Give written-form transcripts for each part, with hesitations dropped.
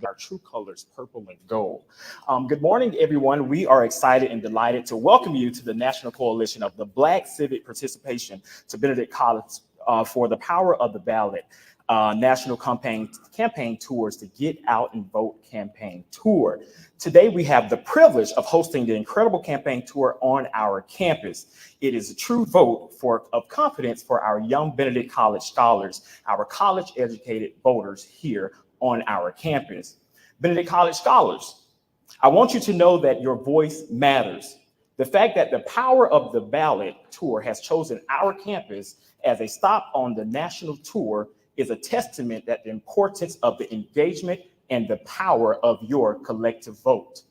our true colors, purple and gold. Good morning, everyone. We are excited and delighted to welcome you to the National Coalition of the Black Civic Participation to Benedict College for the Power of the Ballot National Campaign Tours to Get Out and Vote campaign tour. Today, we have the privilege of hosting the incredible campaign tour on our campus. It is a true vote of confidence for our young Benedict College scholars, our college-educated voters here on our campus. Benedict College scholars, I want you to know that your voice matters. The fact that the Power of the Ballot tour has chosen our campus as a stop on the national tour is a testament that the importance of the engagement and the power of your collective vote.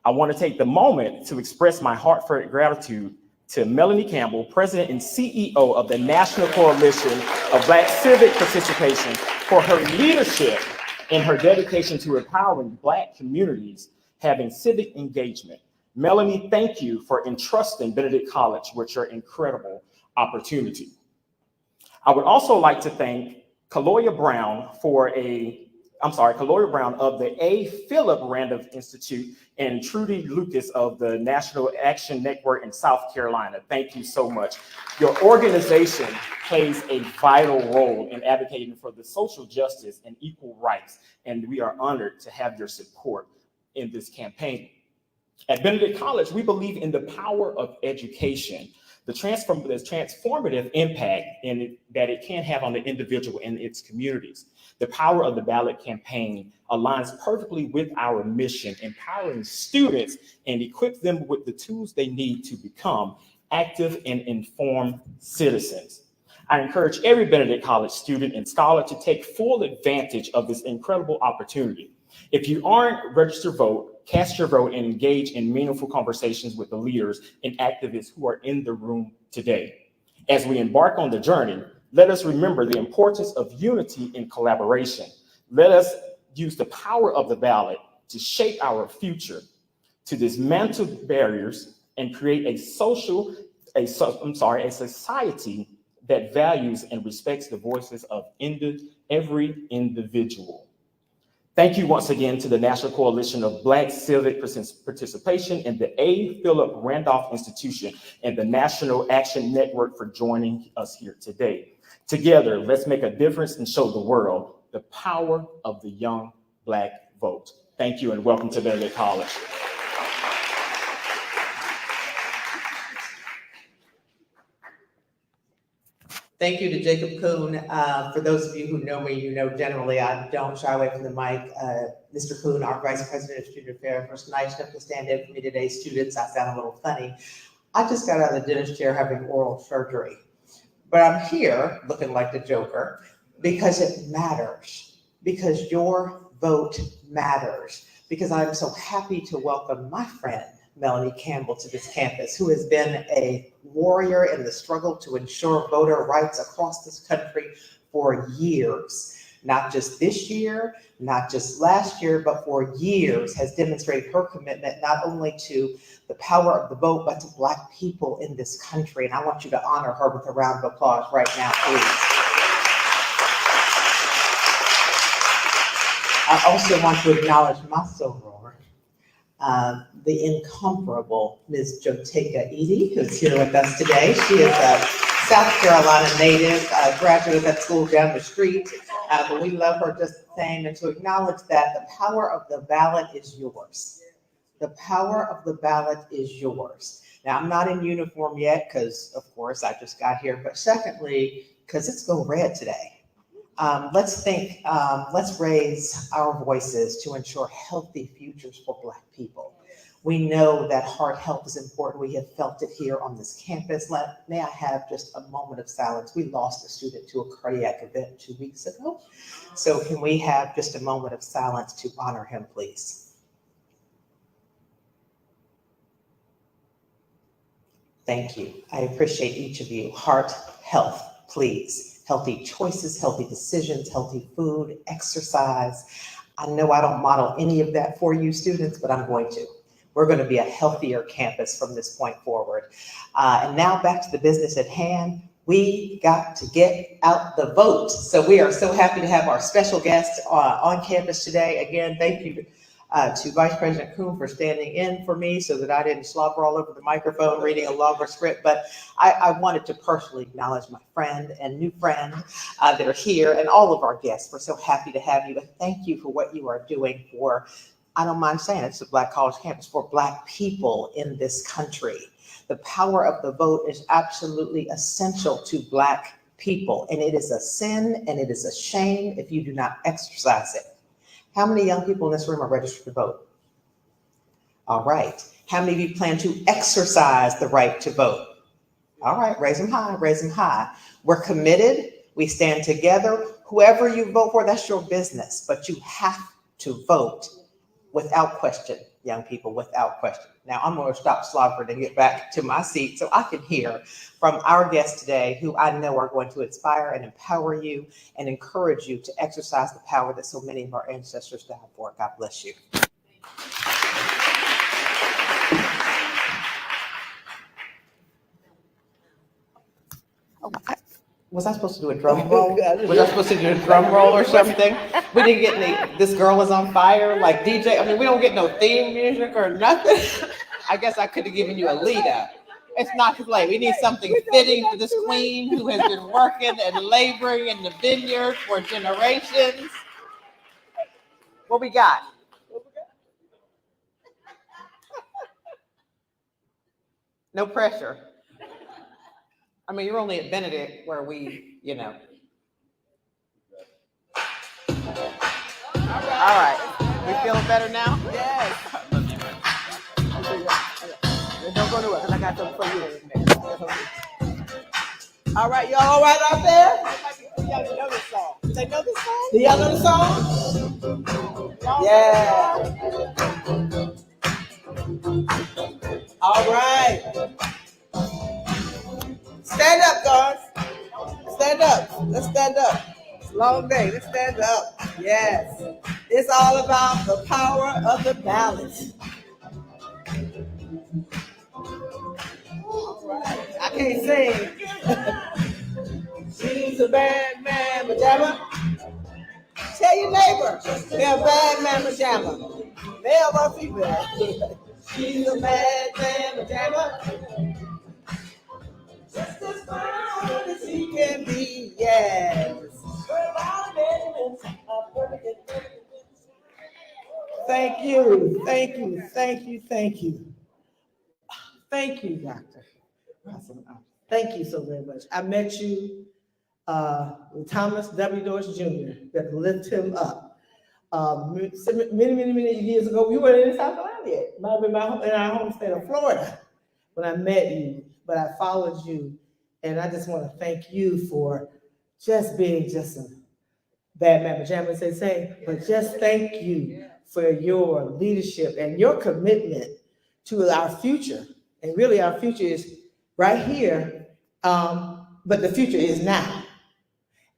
I want to take the moment to express my heartfelt gratitude to Melanie Campbell, President and CEO of the National Coalition of Black Civic Participation, for her leadership and her dedication to empowering Black communities having civic engagement. Melanie, thank you for entrusting Benedict College with your incredible opportunity. I would also like to thank Kaloya Brown of the A. Philip Randolph Institute and Trudy Lucas of the National Action Network in South Carolina. Thank you so much. Your organization plays a vital role in advocating for the social justice and equal rights, and we are honored to have your support in this campaign. At Benedict College, we believe in the power of education, the transformative impact that it can have on the individual and its communities. The Power of the Ballot campaign aligns perfectly with our mission, empowering students and equip them with the tools they need to become active and informed citizens. I encourage every Benedict College student and scholar to take full advantage of this incredible opportunity. If you aren't registered vote, cast your vote and engage in meaningful conversations with the leaders and activists who are in the room today. As we embark on the journey, let us remember the importance of unity and collaboration. Let us use the power of the ballot to shape our future, to dismantle barriers and create a society that values and respects the voices of every individual. Thank you once again to the National Coalition of Black Civic Participation and the A. Philip Randolph Institution and the National Action Network for joining us here today. Together, let's make a difference and show the world the power of the young Black vote. Thank you and welcome to Benedict College. Thank you to Jacob Kuhn. For those of you who know me, you know generally I don't shy away from the mic. Mr. Kuhn, our Vice President of Student Affairs, was nice enough to stand in for me today. Students, I sound a little funny. I just got out of the dentist chair having oral surgery. But I'm here looking like the Joker because it matters, because your vote matters, because I'm so happy to welcome my friend, Melanie Campbell, to this campus, who has been a warrior in the struggle to ensure voter rights across this country for years. Not just this year, not just last year, but for years has demonstrated her commitment not only to the power of the vote, but to Black people in this country. And I want you to honor her with a round of applause right now, please. I also want to acknowledge my soror, the incomparable Ms. Joteka Edie, who's here with us today. She is a South Carolina native, graduate of that school down the street, but we love her just the same. And to acknowledge that the power of the ballot is yours. The power of the ballot is yours. Now, I'm not in uniform yet because, of course, I just got here, but secondly, because it's Go Red today. Let's raise our voices to ensure healthy futures for Black people. We know that heart health is important. We have felt it here on this campus. May I have just a moment of silence? We lost a student to a cardiac event 2 weeks ago. So can we have just a moment of silence to honor him, please? Thank you. I appreciate each of you. Heart health, please. Healthy choices, healthy decisions, healthy food, exercise. I know I don't model any of that for you students, but I'm going to. We're going to be a healthier campus from this point forward. And now back to the business at hand. We got to get out the vote. So we are so happy to have our special guest on campus today. Again, thank you to Vice President Kuhn for standing in for me so that I didn't slobber all over the microphone reading a longer script. But I wanted to personally acknowledge my friend and new friend that are here, and all of our guests. We're so happy to have you. And thank you for what you are doing for, I don't mind saying it's a Black college campus, for Black people in this country. The power of the vote is absolutely essential to Black people, and it is a sin and it is a shame if you do not exercise it. How many young people in this room are registered to vote? All right. How many of you plan to exercise the right to vote? All right, raise them high, raise them high. We're committed, we stand together. Whoever you vote for, that's your business, but you have to vote without question, young people, without question. Now I'm going to stop slobbering and get back to my seat so I can hear from our guests today, who I know are going to inspire and empower you and encourage you to exercise the power that so many of our ancestors died for. God bless you. Was I supposed to do a drum roll? Was I supposed to do a drum roll or something? We didn't get any, this girl is on fire, like DJ. I mean, we don't get no theme music or nothing. I guess I could have given you a lead up. It's not too late. We need something fitting for this queen who has been working and laboring in the vineyard for generations. What we got? No pressure. I mean, you're only at Benedict where we, you know. All right. We feeling better now? Yes. Don't go nowhere because I got something for you. All right, y'all all right out there? Y'all know this song. Do they know this song? Do y'all know the song? Yeah. All right. Stand up, guys. Stand up. Let's stand up. It's a long day. Let's stand up. Yes. It's all about the power of the ballot. I can't sing. She's a bad man pajama. Tell your neighbor, they're a bad man pajama. Male or female. She's a bad man pajama. Just as fine as he can be, yes. Thank you, thank you, thank you, thank you. Thank you, Doctor. Thank you so very much. I met you with Thomas W. Doris Jr. that lift him up. Many years ago. You weren't in South Carolina yet. Might have been in our home state of Florida when I met you, but I followed you. And I just want to thank you for just being just a bad man pajamas, they say, but just thank you for your leadership and your commitment to our future. And really our future is right here, but the future is now.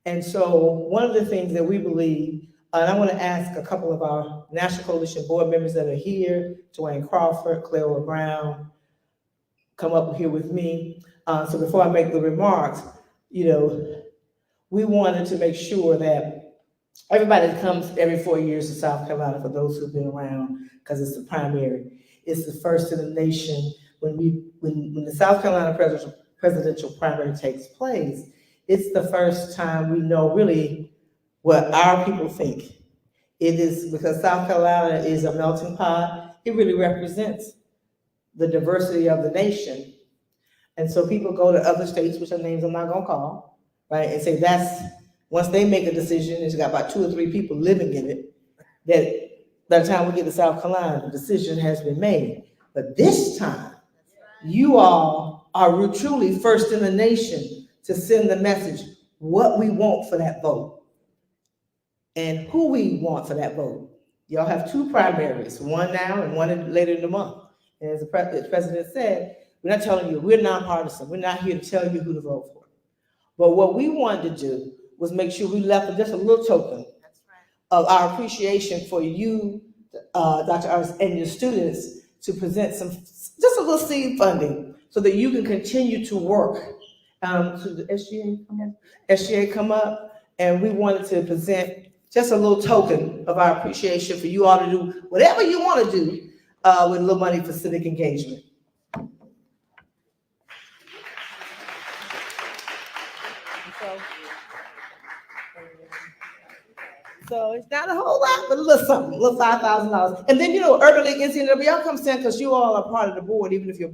And so one of the things that we believe, and I want to ask a couple of our National Coalition board members that are here, Dwayne Crawford, Clara Brown, come up here with me. So before I make the remarks, you know, we wanted to make sure that everybody that comes every 4 years to South Carolina, for those who've been around, because it's the primary, it's the first in the nation. When the South Carolina presidential primary takes place, it's the first time we know really what our people think. It is because South Carolina is a melting pot. It really represents the diversity of the nation. And so people go to other states, which are names I'm not gonna call, right? And say that's, once they make a decision, it's got about 2 or 3 people living in it, that by the time we get to South Carolina, the decision has been made. But this time, you all are truly first in the nation to send the message, what we want for that vote and who we want for that vote. Y'all have 2 primaries, one now and one later in the month. And as the president said, we're not telling you, we're nonpartisan. We're not here to tell you who to vote for. But what we wanted to do was make sure we left just a little token of our appreciation for you, Dr. Artis, and your students to present some, just a little seed funding so that you can continue to work To the SGA come up? SGA come up, and we wanted to present just a little token of our appreciation for you all to do whatever you want to do with a little money for civic engagement. So it's not a whole lot, but a little something, a little $5,000. And then, Urban League NCBCP, y'all come stand because you all are part of the board, even if your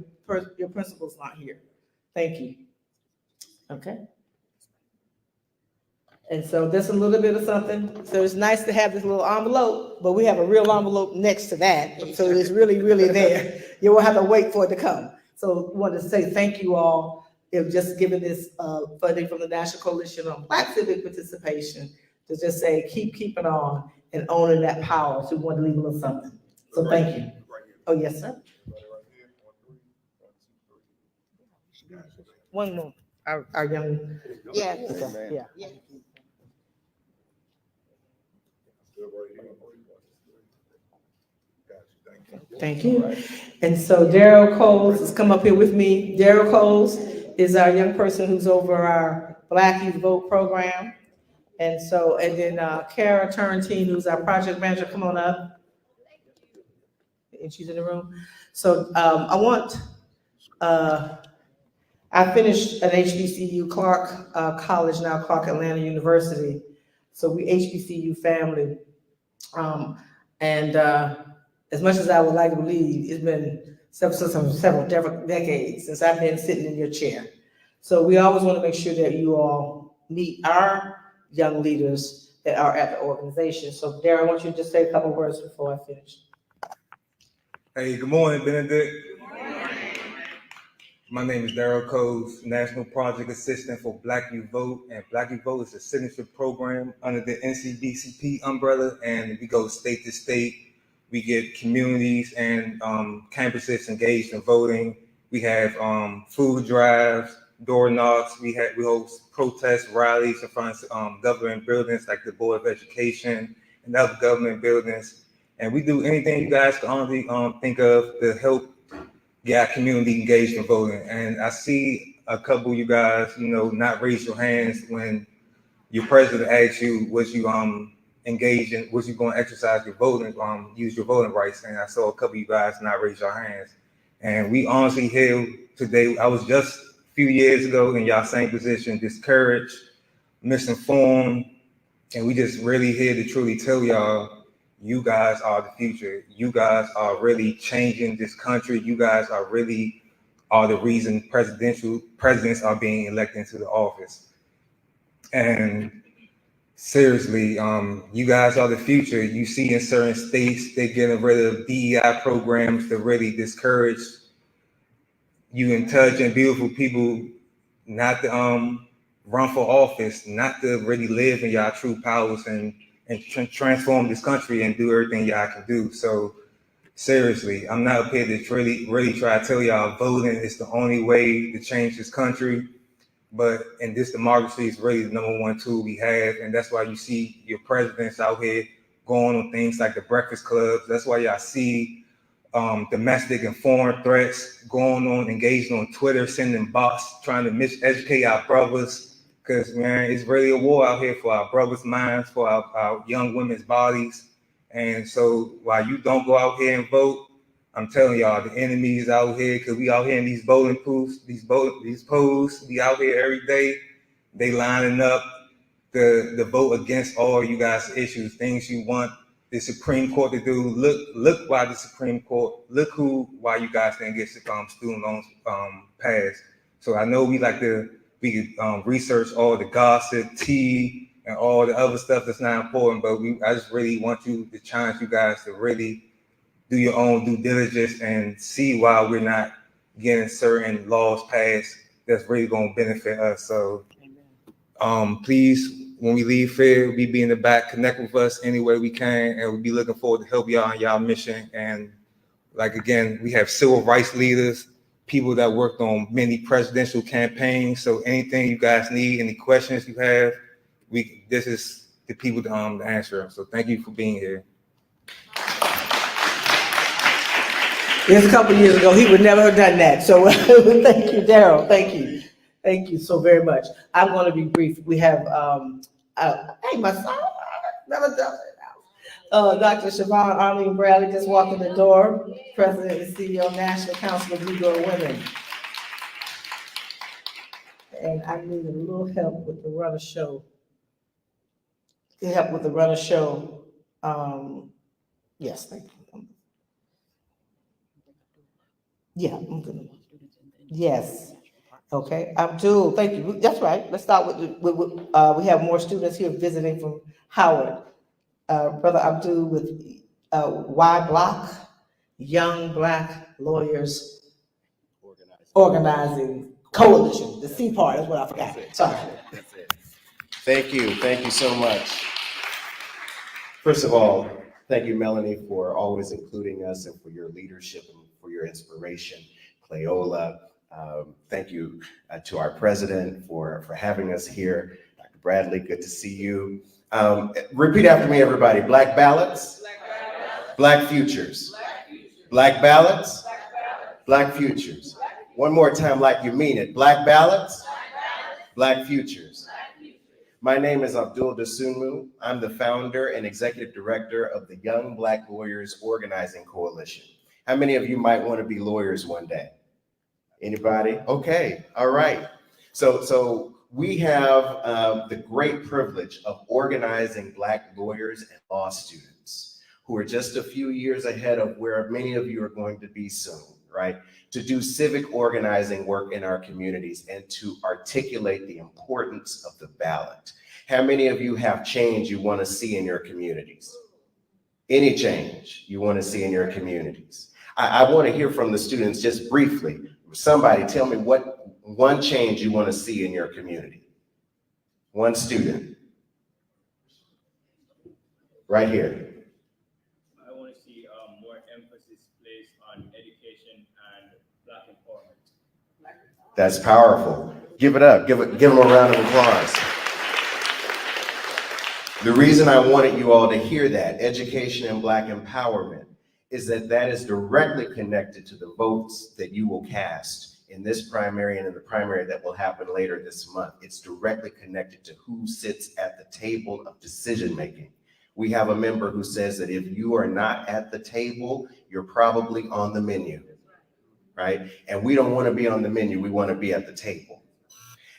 principal's not here. Thank you. Okay. And so there's a little bit of something. So it's nice to have this little envelope, but we have a real envelope next to that. So it's really, really there. You won't have to wait for it to come. So I wanted to say thank you all. If just giving this funding from the National Coalition on Black Civic Participation to just say, keeping on and owning that power. So we want to leave a little something. So thank you. Oh, yes, sir. One more. Our young. Yeah. Okay. Yeah. Thank you. And so Daryl Coles has come up here with me. Daryl Coles is our young person who's over our Black Youth Vote program. And then Kara Turntine, who's our project manager, come on up. And she's in the room. So I finished at HBCU Clark College, now Clark Atlanta University. So we HBCU family. As much as I would like to believe, it's been several different decades since I've been sitting in your chair. So we always want to make sure that you all meet our young leaders that are at the organization. So Darren, I want you to just say a couple words before I finish. Hey, good morning, Benedict. My name is Daryl Coles, National Project Assistant for Black Youth Vote, and Black Youth Vote is a signature program under the NCBCP umbrella, and we go state to state. We get communities and campuses engaged in voting. We have food drives, door knocks. We host protests, rallies in front of government buildings like the Board of Education and other government buildings. And we do anything you guys can only think of to help get our community engaged in voting. And I see a couple of you guys, not raise your hands when your president asks you, was you engaged in, was you going to exercise your voting, use your voting rights? And I saw a couple of you guys not raise your hands. And we honestly here today, I was just a few years ago in y'all same position, discouraged, misinformed, and we just really here to truly tell y'all, you guys are the future. You guys are really changing this country. You guys are the reason presidents are being elected into the office. And seriously, you guys are the future. You see in certain states, they're getting rid of DEI programs to really discourage you intelligent, beautiful people not to run for office, not to really live in y'all true powers and transform this country and do everything y'all can do. So seriously, I'm not up here to really try to tell y'all voting is the only way to change this country. But in this democracy is really the number one tool we have. And that's why you see your presidents out here going on things like the Breakfast Clubs. That's why y'all see domestic and foreign threats going on, engaging on Twitter, sending bots, trying to miseducate our brothers. Because, man, it's really a war out here for our brothers' minds, for our young women's bodies. And so while you don't go out here and vote, I'm telling y'all, the enemy is out here, because we out here in these voting booths, these polls, we out here every day. They lining up to vote against all you guys' issues, things you want the Supreme Court to do. Look why the Supreme Court, why you guys didn't get student loans passed. So I know we research all the gossip, tea, and all the other stuff that's not important, but I just really want to challenge you guys to really do your own due diligence and see why we're not getting certain laws passed that's really going to benefit us. So please, when we leave here, we be in the back, connect with us any way we can, and we'll be looking forward to help y'all in y'all mission. And again, we have civil rights leaders, people that worked on many presidential campaigns. So anything you guys need, any questions you have, this is the people to answer them. So thank you for being here. Yes, a couple of years ago, he would never have done that. So thank you, Daryl. Thank you. Thank you so very much. I'm going to be brief. We have, hey, my son, Dr. Siobhan Arlene Bradley just walked in the door, President and CEO, National Council of Negro Women. And I need a little help with the runner show. Yes, thank you. Yeah, I'm gonna. Yes. Okay, Abdul, thank you. That's right. Let's start we have more students here visiting from Howard. Brother Abdul with Y Block, Young Black Lawyers Organizing Coalition, the C part, that's what I forgot. Sorry. That's it. Thank you so much. First of all, thank you, Melanie, for always including us and for your leadership and for your inspiration. Cleola, thank you to our president for having us here. Dr. Bradley, good to see you. Repeat after me, everybody. Black ballots, Black futures. Black ballots, Black futures. One more time like you mean it. Black ballots, Black futures. My name is Abdul Dasunmu. I'm the founder and executive director of the Young Black Lawyers Organizing Coalition. How many of you might want to be lawyers one day? Anybody? Okay, all right. So we have the great privilege of organizing Black lawyers and law students who are just a few years ahead of where many of you are going to be soon, right? To do civic organizing work in our communities and to articulate the importance of the ballot. How many of you have change you want to see in your communities? Any change you want to see in your communities? I want to hear from the students just briefly. Somebody tell me what one change you want to see in your community. One student. Right here. I want to see more emphasis placed on education and Black empowerment. That's powerful. Give it up. Give them a round of applause. The reason I wanted you all to hear that, education and Black empowerment, is that is directly connected to the votes that you will cast in this primary and in the primary that will happen later this month. It's directly connected to who sits at the table of decision making. We have a member who says that if you are not at the table, you're probably on the menu, right? And we don't want to be on the menu, we want to be at the table.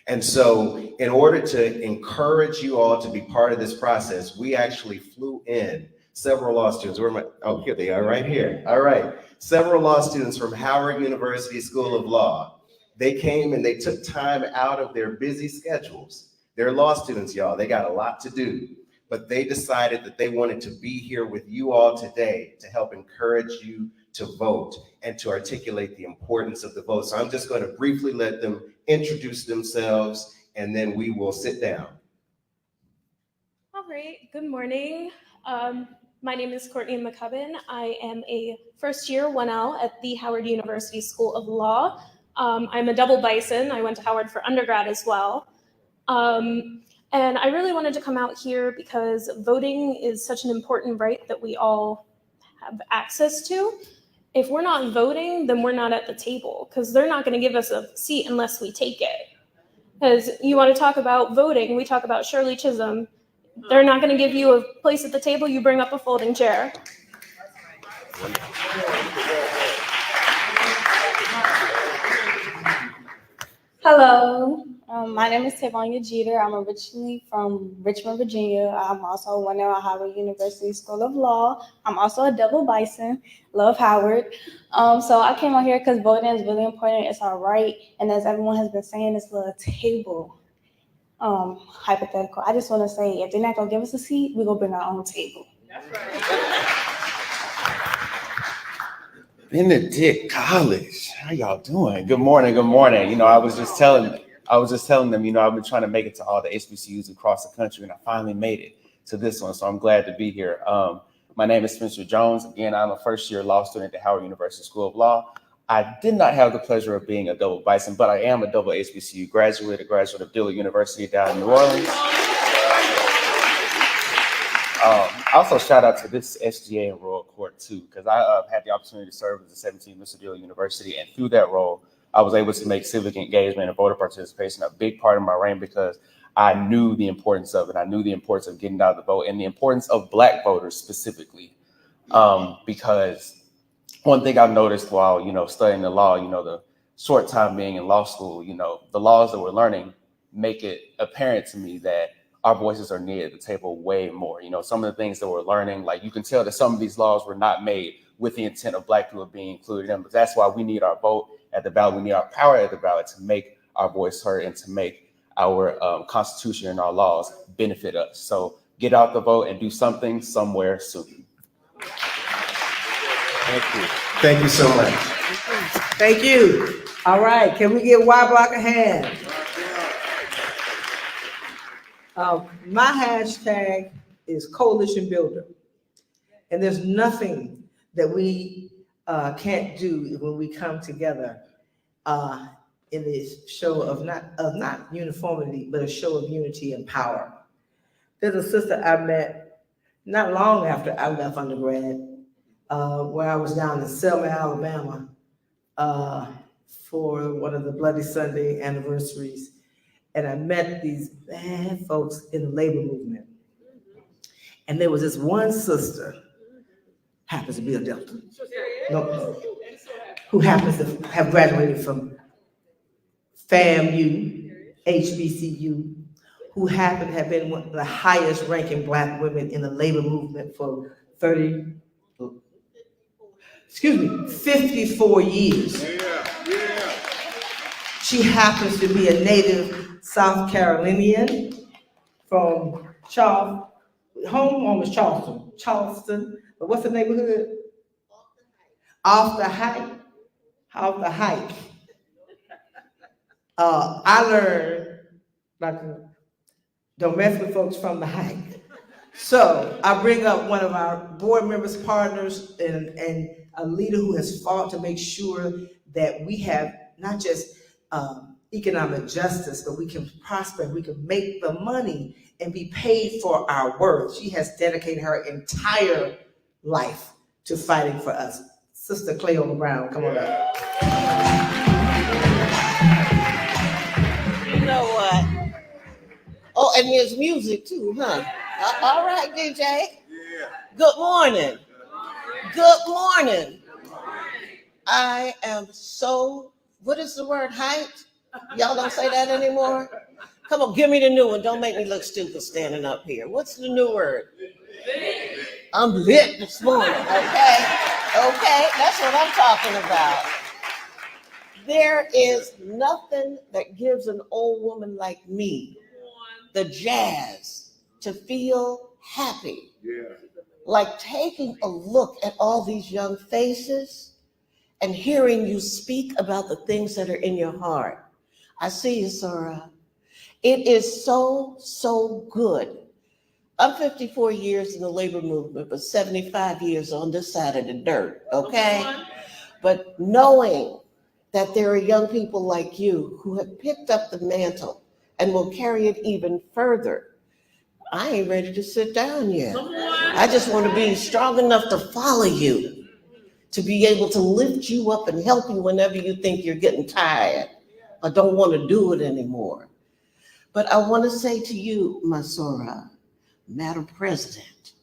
And so in order to encourage you all to be part of this process, we actually flew in several law students. Where am I? Oh, here they are right here. All right. Several law students from Howard University School of Law. They came and they took time out of their busy schedules. They're law students, y'all. They got a lot to do. But they decided that they wanted to be here with you all today to help encourage you to vote and to articulate the importance of the vote. So I'm just going to briefly let them introduce themselves and then we will sit down. All right, good morning. My name is Courtney McCubbin. I am a first year 1L at the Howard University School of Law. I'm a double bison. I went to Howard for undergrad as well. And I really wanted to come out here because voting is such an important right that we all have access to. If we're not voting, then we're not at the table because they're not going to give us a seat unless we take it. Because you want to talk about voting, we talk about Shirley Chisholm. They're not going to give you a place at the table, you bring up a folding chair. Hello, my name is Tavonia Jeter. I'm originally from Richmond, Virginia. I'm also one at Howard University School of Law. I'm also a double bison, love Howard. So I came out here because voting is really important. It's our right. And as everyone has been saying, it's the table. Hypothetical. I just want to say, if they're not going to give us a seat, we're going to bring our own table. That's right. Benedict College, how y'all doing? Good morning, good morning. You know, I was just telling them, you know, I've been trying to make it to all the HBCUs across the country, and I finally made it to this one, so I'm glad to be here. My name is Spencer Jones. Again, I'm a first-year law student at Howard University School of Law. I did not have the pleasure of being a double bison, but I am a double HBCU graduate, a graduate of Dillard University down in New Orleans. Also, shout out to this SGA and Royal Court too, because I had the opportunity to serve as a 17 Mr. Dillard University, and through that role, I was able to make civic engagement and voter participation a big part of my reign because I knew the importance of it. I knew the importance of getting out the vote and the importance of Black voters specifically. Because one thing I've noticed while, studying the law, the short time being in law school, the laws that we're learning make it apparent to me that our voices are needed at the table way more. Some of the things that we're learning, like you can tell that some of these laws were not made with the intent of Black people being included in, but that's why we need our vote at the ballot. We need our power at the ballot to make our voice heard and to make our Constitution and our laws benefit us. So get out the vote and do something somewhere soon. Thank you. Thank you so much. Thank you. All right, can we get Y Block a hand? My hashtag is Coalition Builder. And there's nothing that we can't do when we come together in this show of not uniformity, but a show of unity and power. There's a sister I met not long after I left undergrad, where I was down in Selma, Alabama, for one of the Bloody Sunday anniversaries. And I met these bad folks in the labor movement. And there was this one sister, happens to be a Delta, who happens to have graduated from FAMU, HBCU, who happened to have been one of the highest ranking Black women in the labor movement for 54 years. She happens to be a native South Carolinian from home is Charleston, but what's the neighborhood? Off the Hike. I learned, don't mess with folks from the Hike. So I bring up one of our board members, partners, and a leader who has fought to make sure that we have not just economic justice, but we can prosper, we can make the money and be paid for our worth. She has dedicated her entire life to fighting for us. Sister Cleona Brown, come on up. You know what? Oh, and there's music too, huh? All right, DJ. Yeah. Good morning. Good morning. I am so, what is the word, hyped? Y'all don't say that anymore? Come on, give me the new one. Don't make me look stupid standing up here. What's the new word? I'm lit this morning, okay? Okay, that's what I'm talking about. There is nothing that gives an old woman like me the jazz to feel happy. Yeah. Like taking a look at all these young faces and hearing you speak about the things that are in your heart. I see you, Sora. It is so, so good. I'm 54 years in the labor movement, but 75 years on this side of the dirt, okay? But knowing that there are young people like you who have picked up the mantle and will carry it even further, I ain't ready to sit down yet. I just want to be strong enough to follow you, to be able to lift you up and help you whenever you think you're getting tired or don't want to do it anymore. But I want to say to you, Masora, Madam President,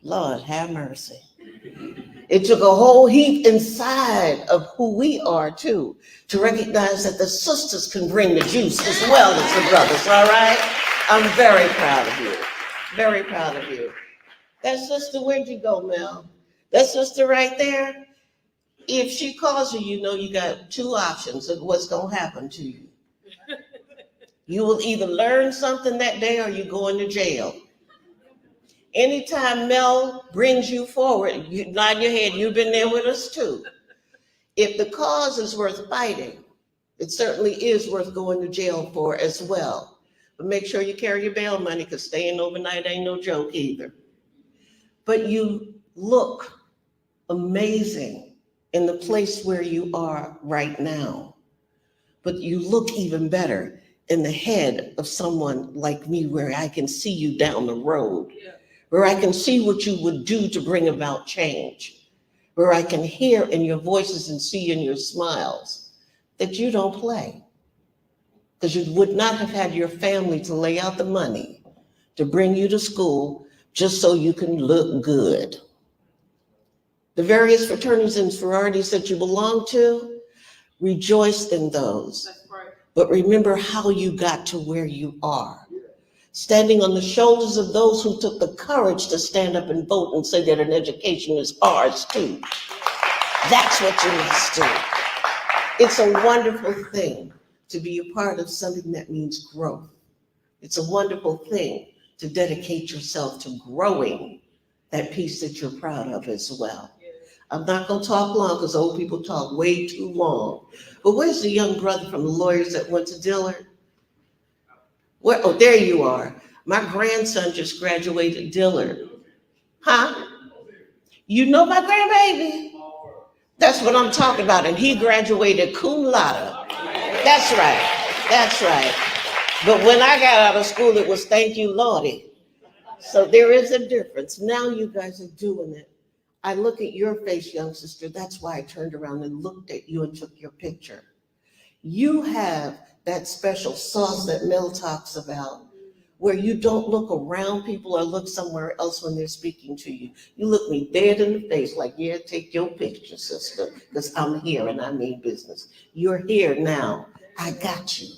Lord have mercy. It took a whole heap inside of who we are too, to recognize that the sisters can bring the juice as well as the brothers, all right? I'm very proud of you, very proud of you. That sister, where'd you go, Mel? That sister right there, if she calls you, you know you got two options of what's gonna happen to you. You will either learn something that day or you go into jail. Anytime Mel brings you forward, you nod your head, you've been there with us too. If the cause is worth fighting, it certainly is worth going to jail for as well. But make sure you carry your bail money, because staying overnight ain't no joke either. But you look amazing in the place where you are right now. But you look even better in the head of someone like me, where I can see you down the road. Yeah. Where I can see what you would do to bring about change, where I can hear in your voices and see in your smiles that you don't play. Because you would not have had your family to lay out the money to bring you to school just so you can look good. The various fraternities and sororities that you belong to, rejoice in those. But remember how you got to where you are. Standing on the shoulders of those who took the courage to stand up and vote and say that an education is ours too. That's what you must do. It's a wonderful thing to be a part of something that means growth. It's a wonderful thing to dedicate yourself to growing that piece that you're proud of as well. I'm not gonna talk long because old people talk way too long. But where's the young brother from the lawyers that went to Dillard? Where, oh, there you are. My grandson just graduated Dillard. Huh? You know my grandbaby? That's what I'm talking about. And he graduated cum laude. That's right. That's right. But when I got out of school, it was thank you, Lordy. So there is a difference. Now you guys are doing it. I look at your face, young sister. That's why I turned around and looked at you and took your picture. You have that special sauce that Mel talks about, where you don't look around people or look somewhere else when they're speaking to you. You look me dead in the face like, yeah, take your picture, sister, because I'm here and I mean business. You're here now. I got you.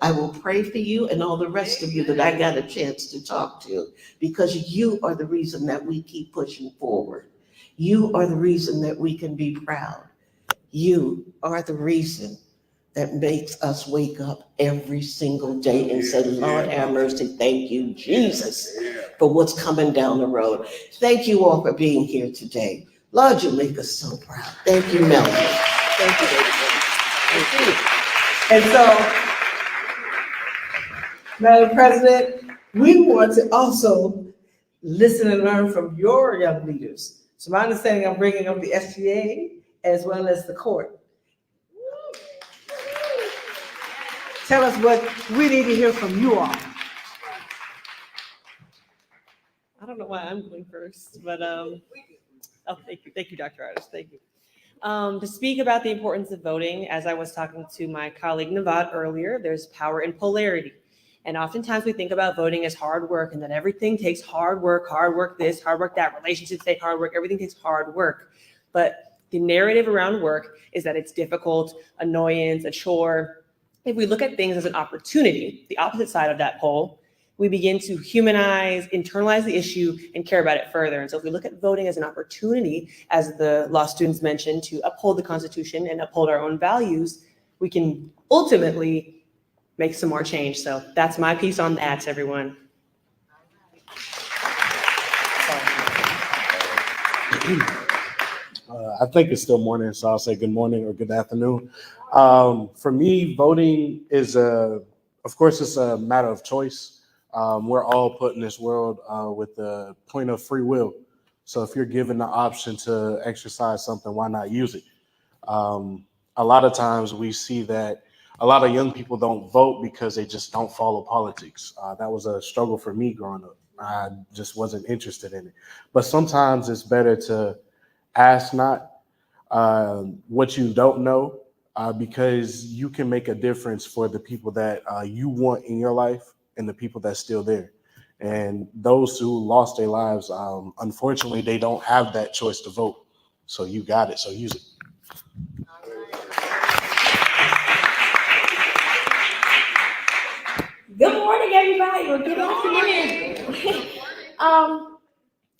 I will pray for you and all the rest of you that I got a chance to talk to, because you are the reason that we keep pushing forward. You are the reason that we can be proud. You are the reason that makes us wake up every single day and say, Lord have mercy, thank you, Jesus, for what's coming down the road. Thank you all for being here today. Lord, you make us so proud. Thank you, Melanie. Thank you, baby. Thank you. And so, Madam President, we want to also listen and learn from your young leaders. So my understanding, I'm bringing up the SGA as well as the court. Tell us what we need to hear from you all. I don't know why I'm going first, but oh, thank you, Dr. Artis, thank you. To speak about the importance of voting, as I was talking to my colleague Navad earlier, there's power in polarity. And oftentimes we think about voting as hard work and that everything takes hard work this, hard work that, relationships take hard work, everything takes hard work. But the narrative around work is that it's difficult, annoyance, a chore. If we look at things as an opportunity, the opposite side of that pole, we begin to humanize, internalize the issue, and care about it further. And so if we look at voting as an opportunity, as the law students mentioned, to uphold the Constitution and uphold our own values, we can ultimately make some more change. So that's my piece on that, everyone. I think it's still morning, so I'll say good morning or good afternoon. For me, voting is of course, it's a matter of choice. We're all put in this world with the point of free will. So if you're given the option to exercise something, why not use it? A lot of times we see that a lot of young people don't vote because they just don't follow politics. That was a struggle for me growing up. I just wasn't interested in it. But sometimes it's better to ask not what you don't know, because you can make a difference for the people that you want in your life and the people that's still there. And those who lost their lives, unfortunately, they don't have that choice to vote. So you got it, so use it. Good morning, everybody. Or good afternoon.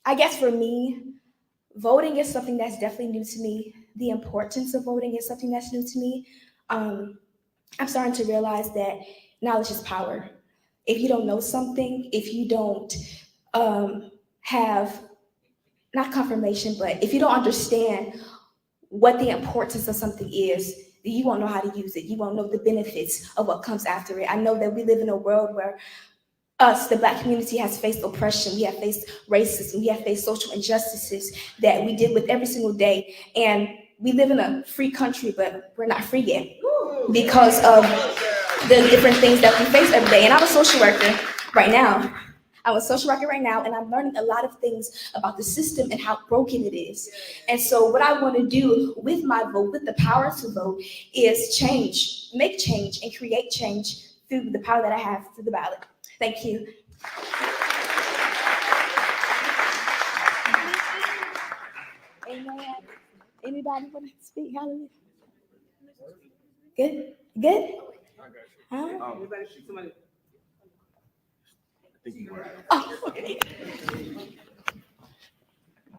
I guess for me, voting is something that's definitely new to me. The importance of voting is something that's new to me. I'm starting to realize that knowledge is power. If you don't know something, if you don't have, not confirmation, but if you don't understand what the importance of something is, you won't know how to use it. You won't know the benefits of what comes after it. I know that we live in a world where us, the Black community, has faced oppression. We have faced racism. We have faced social injustices that we deal with every single day. And we live in a free country, but we're not free yet because of the different things that we face every day. And I'm a social worker right now. I'm a social worker right now, and I'm learning a lot of things about the system and how broken it is. And so what I want to do with my vote, with the power to vote, is change, make change, and create change through the power that I have through the ballot. Thank you. Amen. Anybody want to speak? Hallelujah. Good? Good? Huh? Oh, okay.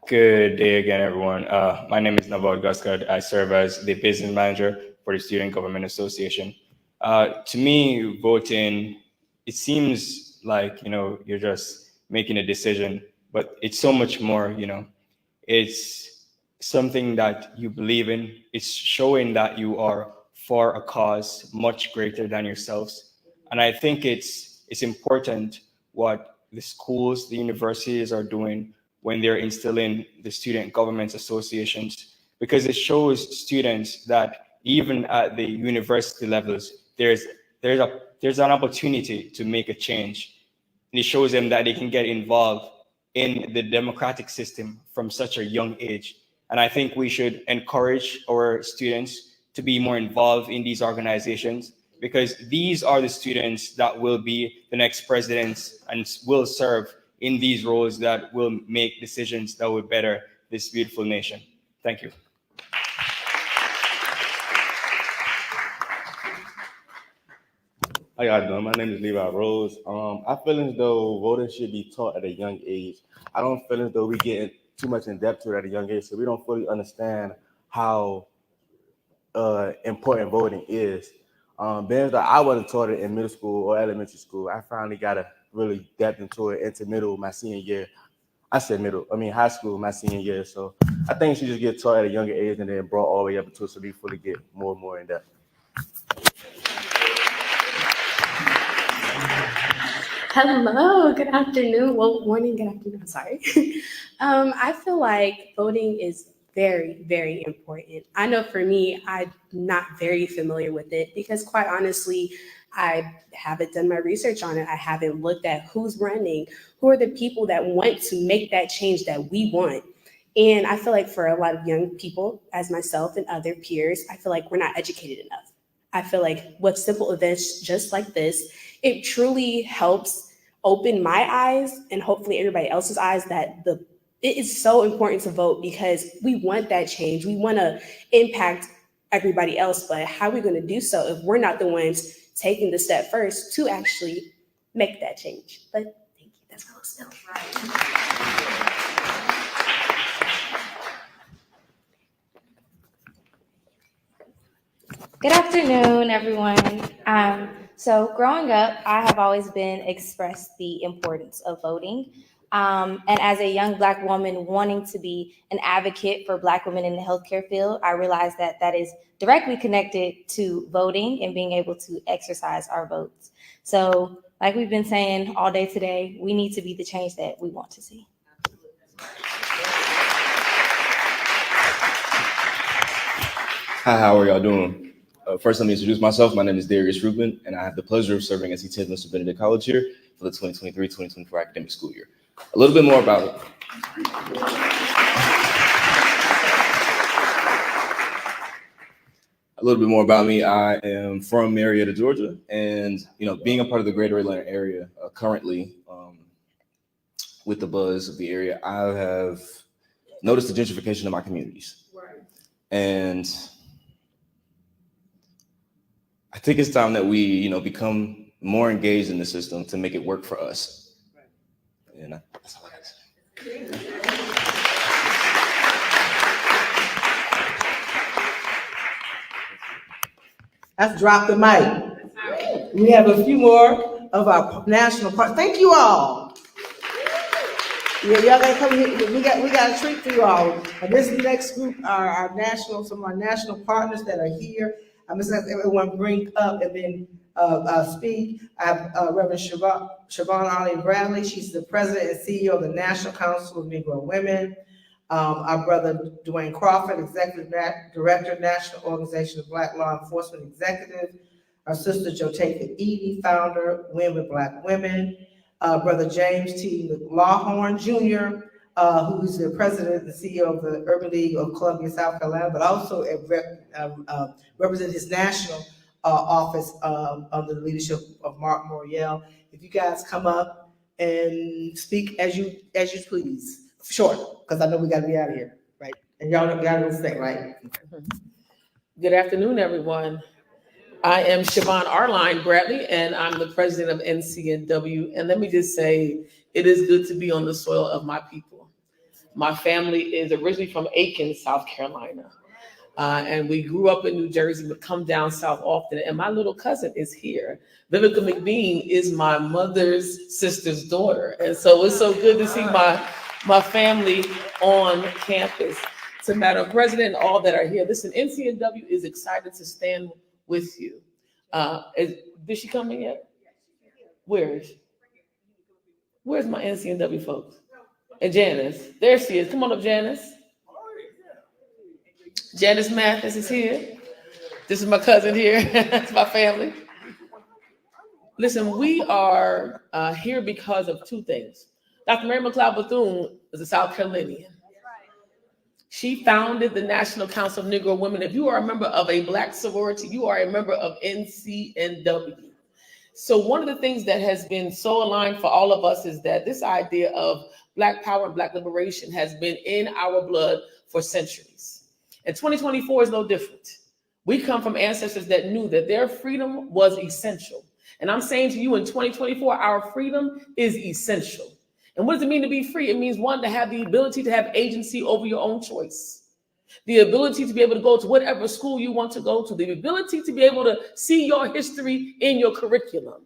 Good day again, everyone. My name is Navad Gaskard. I serve as the business manager for the Student Government Association. To me, voting, it seems like, you're just making a decision, but it's so much more, it's something that you believe in. It's showing that you are for a cause much greater than yourselves. And I think it's important what the schools, the universities are doing when they're instilling the student government associations, because it shows students that even at the university levels, there's an opportunity to make a change. And it shows them that they can get involved in the democratic system from such a young age. And I think we should encourage our students to be more involved in these organizations, because these are the students that will be the next presidents and will serve in these roles that will make decisions that will better this beautiful nation. Thank you. How y'all doing? My name is Levi Rose. I feel as though voting should be taught at a young age. I don't feel as though we get too much in depth to it at a young age, so we don't fully understand how important voting is. Being that I wasn't taught it in middle school or elementary school, I finally got a really depth into it into my senior year. High school, my senior year. So I think it should just get taught at a younger age and then brought all the way up until so we fully get more and more in depth. Hello, good afternoon. Well, morning, good afternoon. I'm sorry. I feel like voting is very, very important. I know for me, I'm not very familiar with it because quite honestly, I haven't done my research on it. I haven't looked at who's running, who are the people that want to make that change that we want. And I feel like for a lot of young people, as myself and other peers, I feel like we're not educated enough. I feel like with simple events just like this, it truly helps open my eyes and hopefully everybody else's eyes that it is so important to vote because we want that change. We want to impact everybody else, but how are we going to do so if we're not the ones taking the step first to actually make that change? But thank you. That's how it's Good afternoon, everyone. So growing up, I have always been expressed the importance of voting. And as a young Black woman wanting to be an advocate for Black women in the healthcare field, I realized that that is directly connected to voting and being able to exercise our votes. So like we've been saying all day today, we need to be the change that we want to see. Hi, how are y'all doing? First, let me introduce myself. My name is Darius Rubin, and I have the pleasure of serving as the Mr. Benedict College here for the 2023-2024 academic school year. A little bit more about me. I am from Marietta, Georgia, and being a part of the greater Atlanta area currently, with the buzz of the area, I have noticed the gentrification of my communities, and I think it's time that we, become more engaged in the system to make it work for us. And that's all I got to say. Let's drop the mic. We have a few more of our national partners. Thank you all. Yeah, y'all gotta come here. We got a treat for you all. This next group are some of our national partners that are here. I'm just going to everyone bring up and then speak. I have Reverend Siobhan Ollie Bradley. She's the president and CEO of the National Council of Negro Women. Our brother Dwayne Crawford, executive director, National Organization of Black Law Enforcement Executive. Our sister Joteka Edie, founder, Win with Black Women. Brother James T. Lawhorn Jr., who is the president and CEO of the Urban League of Columbia, South Carolina, but also represent his national office under the leadership of Mark Moriel. If you guys come up and speak as you please, short, because I know we got to be out of here, right? And y'all got to stay, right? Good afternoon, everyone. I am Siobhan Arline Bradley, and I'm the president of NCNW. And let me just say, it is good to be on the soil of my people. My family is originally from Aiken, South Carolina. And we grew up in New Jersey, but come down south often. And my little cousin is here. Vivica McBean is my mother's sister's daughter. And so it's so good to see my family on campus. To Madam President and all that are here, listen, NCNW is excited to stand with you. Did she come in yet? Where is she? Where's my NCNW folks? And Janice, there she is. Come on up, Janice. Janice Mathis is here. This is my cousin here. It's my family. Listen, we are here because of two things. Dr. Mary McLeod Bethune is a South Carolinian. She founded the National Council of Negro Women. If you are a member of a Black sorority, you are a member of NCNW. So one of the things that has been so aligned for all of us is that this idea of Black power and Black liberation has been in our blood for centuries. And 2024 is no different. We come from ancestors that knew that their freedom was essential. And I'm saying to you in 2024, our freedom is essential. And what does it mean to be free? It means, one, to have the ability to have agency over your own choice, the ability to be able to go to whatever school you want to go to, the ability to be able to see your history in your curriculum.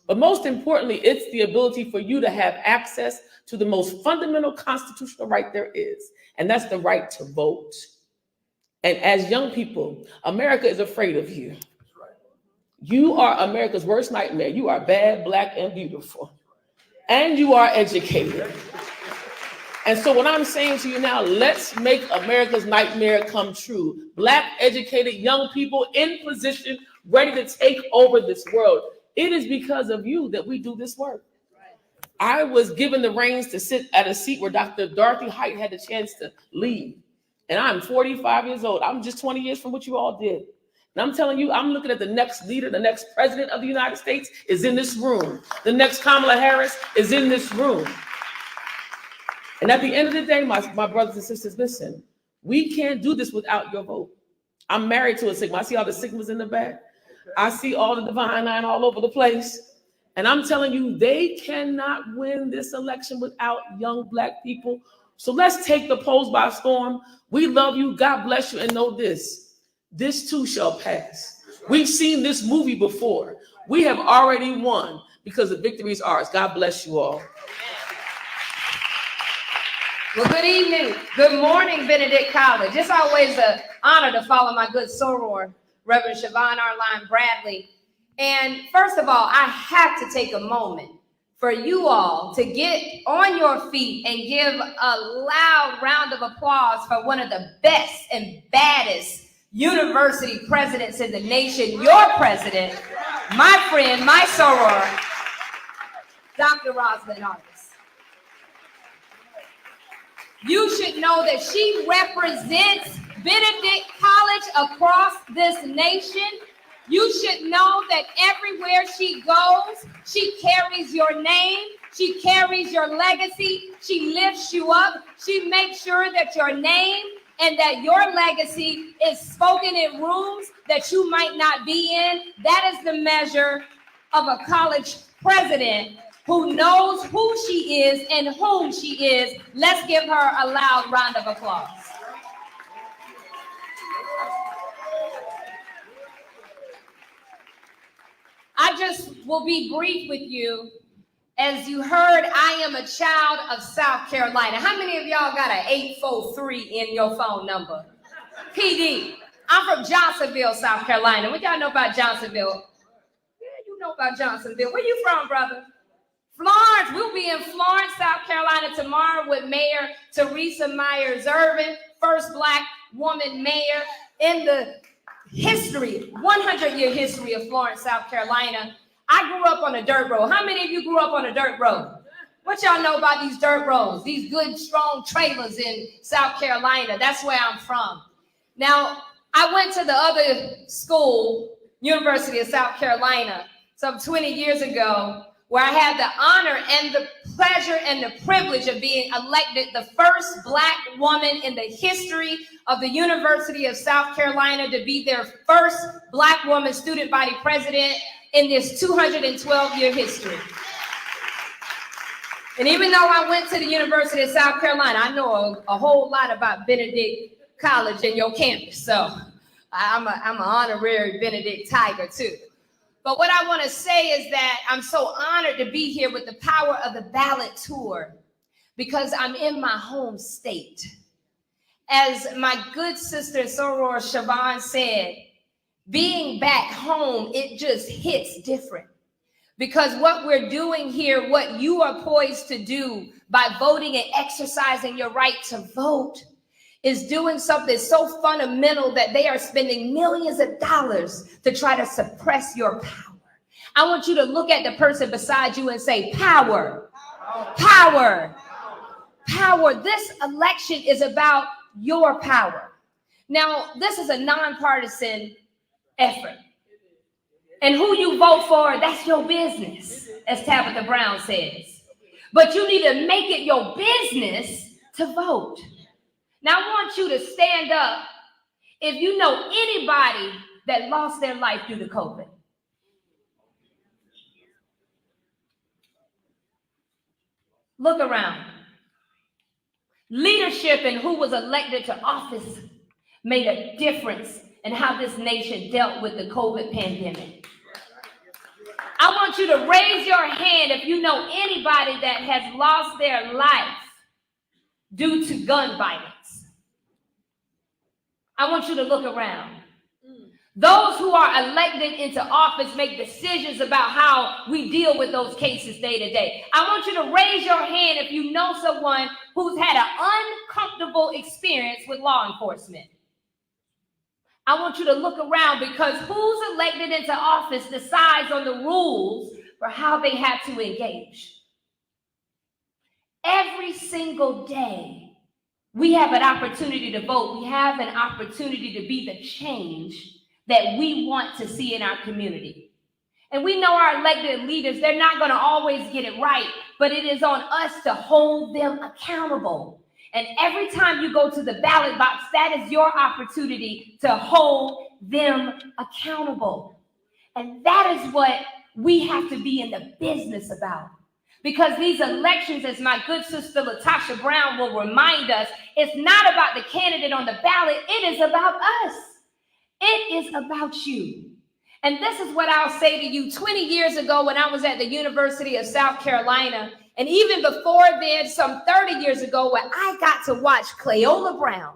But most importantly, it's the ability for you to have access to the most fundamental constitutional right there is, and that's the right to vote. And as young people, America is afraid of you. You are America's worst nightmare. You are bad, Black, and beautiful. And you are educated. And so what I'm saying to you now, let's make America's nightmare come true. Black, educated, young people in position, ready to take over this world. It is because of you that we do this work. I was given the reins to sit at a seat where Dr. Dorothy Height had the chance to lead. And I'm 45 years old. I'm just 20 years from what you all did. And I'm telling you, I'm looking at the next leader, the next president of the United States is in this room. The next Kamala Harris is in this room. And at the end of the day, my brothers and sisters, listen, we can't do this without your vote. I'm married to a Sigma. I see all the Sigmas in the back. I see all the Divine Nine all over the place. And I'm telling you, they cannot win this election without young Black people. So let's take the polls by storm. We love you. God bless you. And know this. This too shall pass. We've seen this movie before. We have already won because the victory is ours. God bless you all. Well, good evening. Good morning, Benedict College. It's always an honor to follow my good soror, Reverend Siobhan Arline Bradley. And first of all, I have to take a moment for you all to get on your feet and give a loud round of applause for one of the best and baddest university presidents in the nation, your president, my friend, my soror, Dr. Rosalind Artis. You should know that she represents Benedict College across this nation. You should know that everywhere she goes, she carries your name, she carries your legacy, she lifts you up, she makes sure that your name and that your legacy is spoken in rooms that you might not be in. That is the measure of a college president who knows who she is and whom she is. Let's give her a loud round of applause. I just will be brief with you. As you heard, I am a child of South Carolina. How many of y'all got an 843 in your phone number? PD. I'm from Johnsonville, South Carolina. What y'all know about Johnsonville? Yeah, you know about Johnsonville. Where you from, brother? Florence. We'll be in Florence, South Carolina tomorrow with Mayor Teresa Myers Irvin, first Black woman mayor in the history, 100-year history of Florence, South Carolina. I grew up on a dirt road. How many of you grew up on a dirt road? What y'all know about these dirt roads, these good, strong trailers in South Carolina? That's where I'm from. Now, I went to the other school, University of South Carolina, some 20 years ago, where I had the honor and the pleasure and the privilege of being elected the first Black woman in the history of the University of South Carolina to be their first Black woman student body president in this 212-year history. And even though I went to the University of South Carolina, I know a whole lot about Benedict College and your campus. So I'm an honorary Benedict Tiger too. But what I want to say is that I'm so honored to be here with the power of the Ballot tour because I'm in my home state. As my good sister Soror Siobhan said, being back home, it just hits different. Because what we're doing here, what you are poised to do by voting and exercising your right to vote is doing something so fundamental that they are spending millions of dollars to try to suppress your power. I want you to look at the person beside you and say, power, power, power. This election is about your power. Now, this is a nonpartisan effort. And who you vote for, that's your business, as Tabitha Brown says. But you need to make it your business to vote. Now, I want you to stand up if you know anybody that lost their life due to COVID. Look around. Leadership and who was elected to office made a difference in how this nation dealt with the COVID pandemic. I want you to raise your hand if you know anybody that has lost their life due to gun violence. I want you to look around. Those who are elected into office make decisions about how we deal with those cases day to day. I want you to raise your hand if you know someone who's had an uncomfortable experience with law enforcement. I want you to look around because who's elected into office decides on the rules for how they have to engage. Every single day, we have an opportunity to vote. We have an opportunity to be the change that we want to see in our community. And we know our elected leaders, they're not going to always get it right, but it is on us to hold them accountable. And every time you go to the ballot box, that is your opportunity to hold them accountable. And that is what we have to be in the business about. Because these elections, as my good sister Latasha Brown will remind us, it's not about the candidate on the ballot, it is about us. It is about you. And this is what I'll say to you. 20 years ago, when I was at the University of South Carolina, and even before then, some 30 years ago, when I got to watch Cleola Brown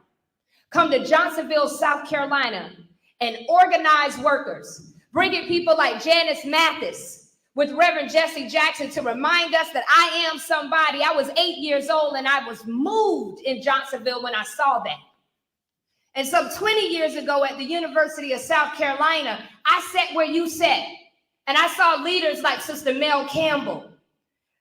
come to Johnsonville, South Carolina, and organize workers, bringing people like Janice Mathis with Reverend Jesse Jackson to remind us that I am somebody. I was 8 years old, and I was moved in Johnsonville when I saw that. And some 20 years ago at the University of South Carolina, I sat where you sat, and I saw leaders like Sister Mel Campbell,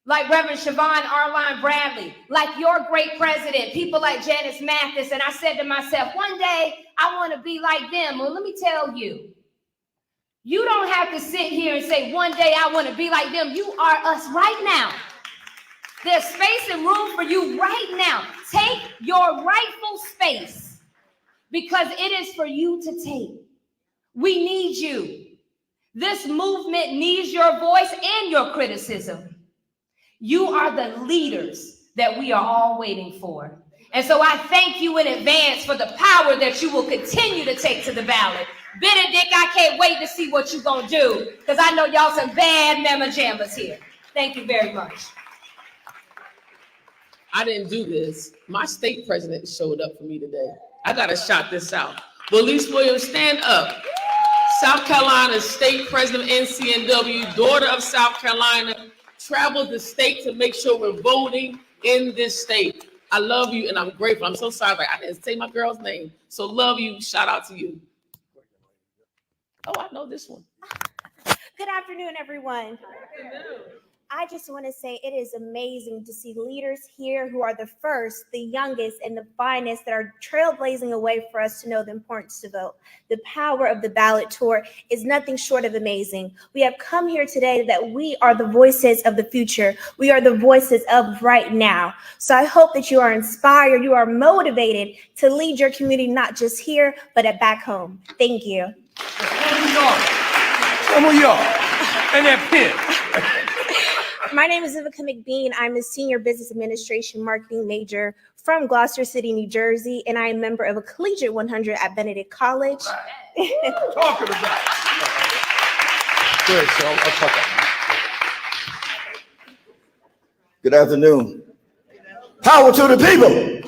like Reverend Siobhan Arline Bradley, like your great president, people like Janice Mathis. And I said to myself, one day I want to be like them. Well, let me tell you, you don't have to sit here and say, one day I want to be like them. You are us right now. There's space and room for you right now. Take your rightful space because it is for you to take. We need you. This movement needs your voice and your criticism. You are the leaders that we are all waiting for. And so I thank you in advance for the power that you will continue to take to the ballot. Benedict, I can't wait to see what you're going to do because I know y'all some bad mamma jambas here. Thank you very much. I didn't do this. My state president showed up for me today. I got to shout this out. Belize Williams, stand up. South Carolina State President of NCNW, daughter of South Carolina, traveled the state to make sure we're voting in this state. I love you and I'm grateful. I'm so sorry, I didn't say my girl's name. So love you, shout out to you. Oh, I know this one. Good afternoon, everyone. I just want to say it is amazing to see leaders here who are the first, the youngest, and the finest that are trailblazing a way for us to know the importance to vote. The power of the ballot tour is nothing short of amazing. We have come here today that we are the voices of the future. We are the voices of right now. So I hope that you are inspired, you are motivated to lead your community, not just here, but at back home. Thank you. Some of y'all and that pen. My name is Vivica McBean. I'm a senior business administration marketing major from Gloucester City, New Jersey, and I am a member of a Collegiate 100 at Benedict College. Talking about. Good, so I'll talk about. Good afternoon. Power to the people.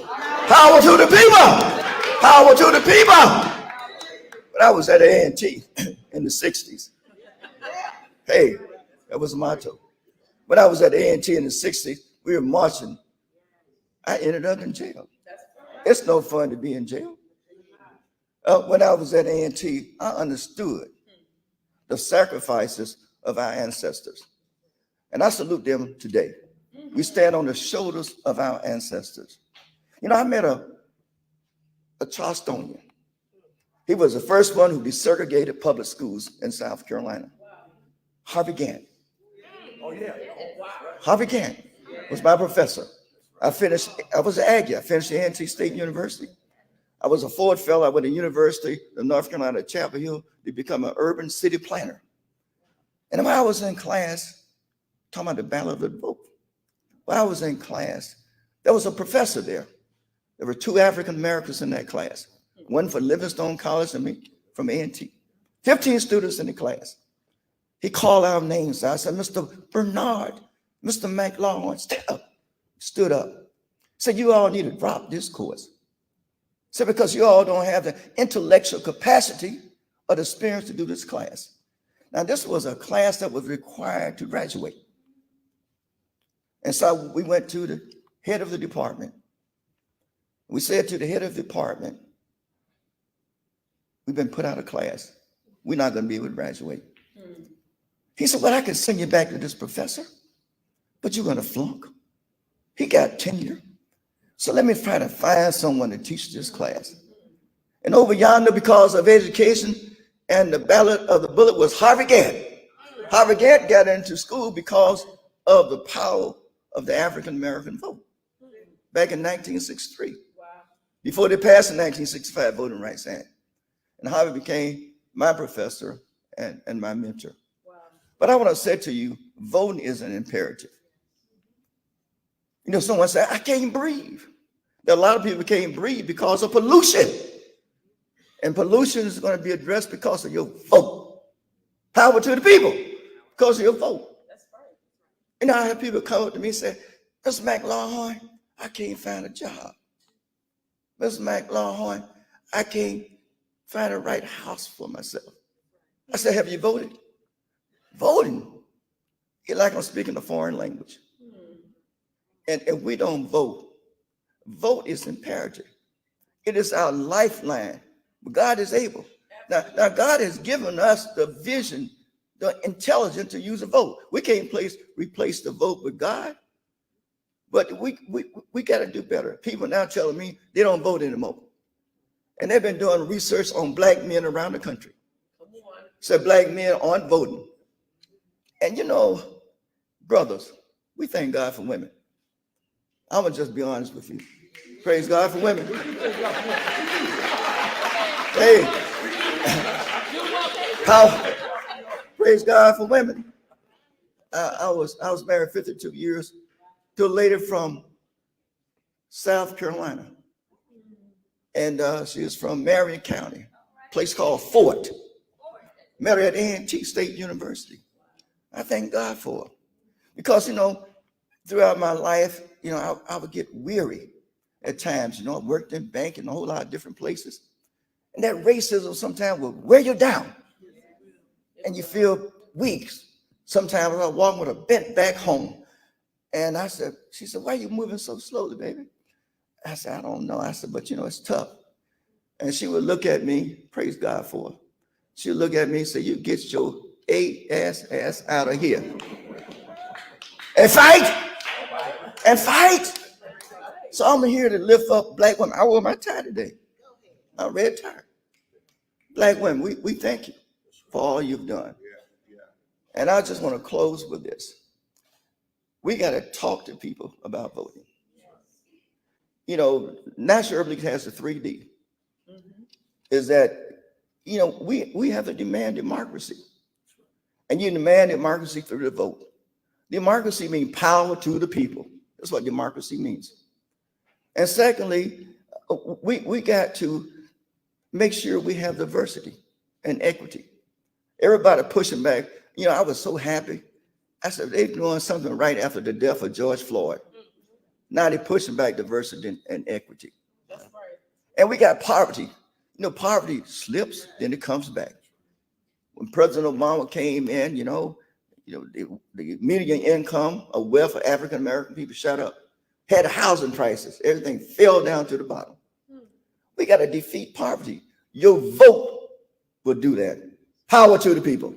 Power to the people. Power to the people. When I was at A&T in the 60s, hey, that was the motto. When I was at A&T in the 60s, we were marching. I ended up in jail. It's no fun to be in jail. When I was at A&T, I understood the sacrifices of our ancestors. And I salute them today. We stand on the shoulders of our ancestors. You know, I met a Charlestonian. He was the first one who desegregated public schools in South Carolina. Harvey Gantt. Oh, yeah. Harvey Gantt was my professor. I was an Aggie. I finished at A&T State University. I was a Ford Fellow. I went to University of North Carolina at Chapel Hill to become an urban city planner. And when I was in class, talking about the Ballot of the vote, when I was in class, there was a professor there. There were 2 African Americans in that class, one from Livingstone College and me from A&T. 15 students in the class. He called our names. I said, Mr. Bernard, Mr. McLaughlin, stand up. Stood up. Said, you all need to drop this course. Said, because you all don't have the intellectual capacity or the experience to do this class. Now, this was a class that was required to graduate. And so we went to the head of the department. We said to the head of the department, we've been put out of class. We're not going to be able to graduate. He said, well, I can send you back to this professor, but you're going to flunk. He got tenure. So let me try to find someone to teach this class. And over yonder, because of education and the ballot of the bullet was Harvey Gantt. Harvey Gantt got into school because of the power of the African-American vote back in 1963. Before they passed the 1965 Voting Rights Act. And Harvey became my professor and my mentor. But I want to say to you, voting is an imperative. You know, someone said, I can't breathe. There are a lot of people who can't breathe because of pollution. And pollution is going to be addressed because of your vote. Power to the people because of your vote. You know, I have people come up to me and say, Mr. McLaughlin, I can't find a job. Mr. McLaughlin, I can't find the right house for myself. I said, have you voted? Voting, it's like I'm speaking a foreign language. And if we don't vote, vote is imperative. It is our lifeline. But God is able. Now God has given us the vision, the intelligence to use a vote. We can't replace the vote with God, but we got to do better. People now telling me they don't vote anymore. And they've been doing research on black men around the country. Said black men aren't voting. And you know, brothers, we thank God for women. I'm gonna just be honest with you. Praise God for women. Hey, praise God for women. I was married 52 years to a lady from South Carolina, and she is from Marion County, a place called Fort. Met her at A&T State University. I thank God for her. Because, you know, throughout my life, you know, I would get weary at times. You know, I worked in banking, a whole lot of different places. And that racism sometimes will wear you down. And you feel weak. Sometimes I walk with a bent back home. And she said, why are you moving so slowly, baby? I said, I don't know. I said, but you know, it's tough. And she would look at me, praise God for her. She would look at me and say, you get your ass out of here. And fight. And fight. So I'm here to lift up black women. I wore my tie today. My red tie. Black women, we thank you for all you've done. And I just want to close with this. We got to talk to people about voting. You know, National Urban League has the 3D. Is that, you know, we have to demand democracy. And you demand democracy through the vote. Democracy means power to the people. That's what democracy means. And secondly, we got to make sure we have diversity and equity. Everybody pushing back. You know, I was so happy. I said, they're doing something right after the death of George Floyd. Now they're pushing back diversity and equity. That's right. And we got poverty. You know, poverty slips, then it comes back. When President Obama came in, the median income of wealth for African-American people shot up. Had housing prices, everything fell down to the bottom. We got to defeat poverty. Your vote will do that. Power to the people.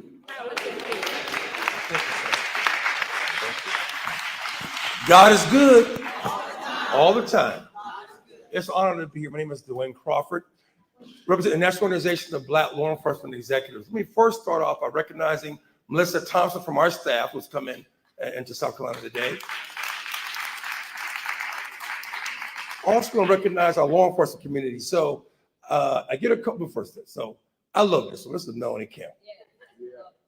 God is good all the time. It's an honor to be here. My name is Dwayne Crawford, representing the National Organization of Black Law Enforcement Executives. Let me first start off by recognizing Melissa Thompson from our staff, who's come into South Carolina today. Also going to recognize our law enforcement community. So I get a couple first. So I love this. So this is Melanie Kemp.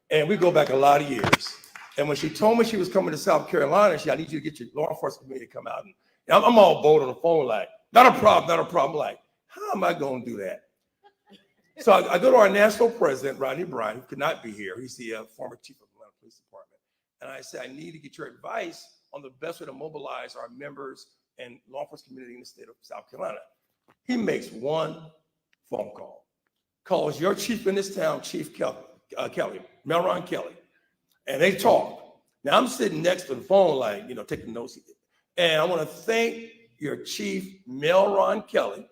And we go back a lot of years. And when she told me she was coming to South Carolina, I need you to get your law enforcement community to come out. And I'm all bold on the phone, like, not a problem. Like, how am I going to do that? So I go to our national president, Rodney Bryan, who could not be here. He's the former chief of the Atlanta Police Department. And I said, I need to get your advice on the best way to mobilize our members and law enforcement community in the state of South Carolina. He makes one phone call, calls your chief in this town, Chief Kelly, Melron Kelly, and they talk. Now I'm sitting next to the phone, like, taking notes. And I want to thank your chief, Melron Kelly.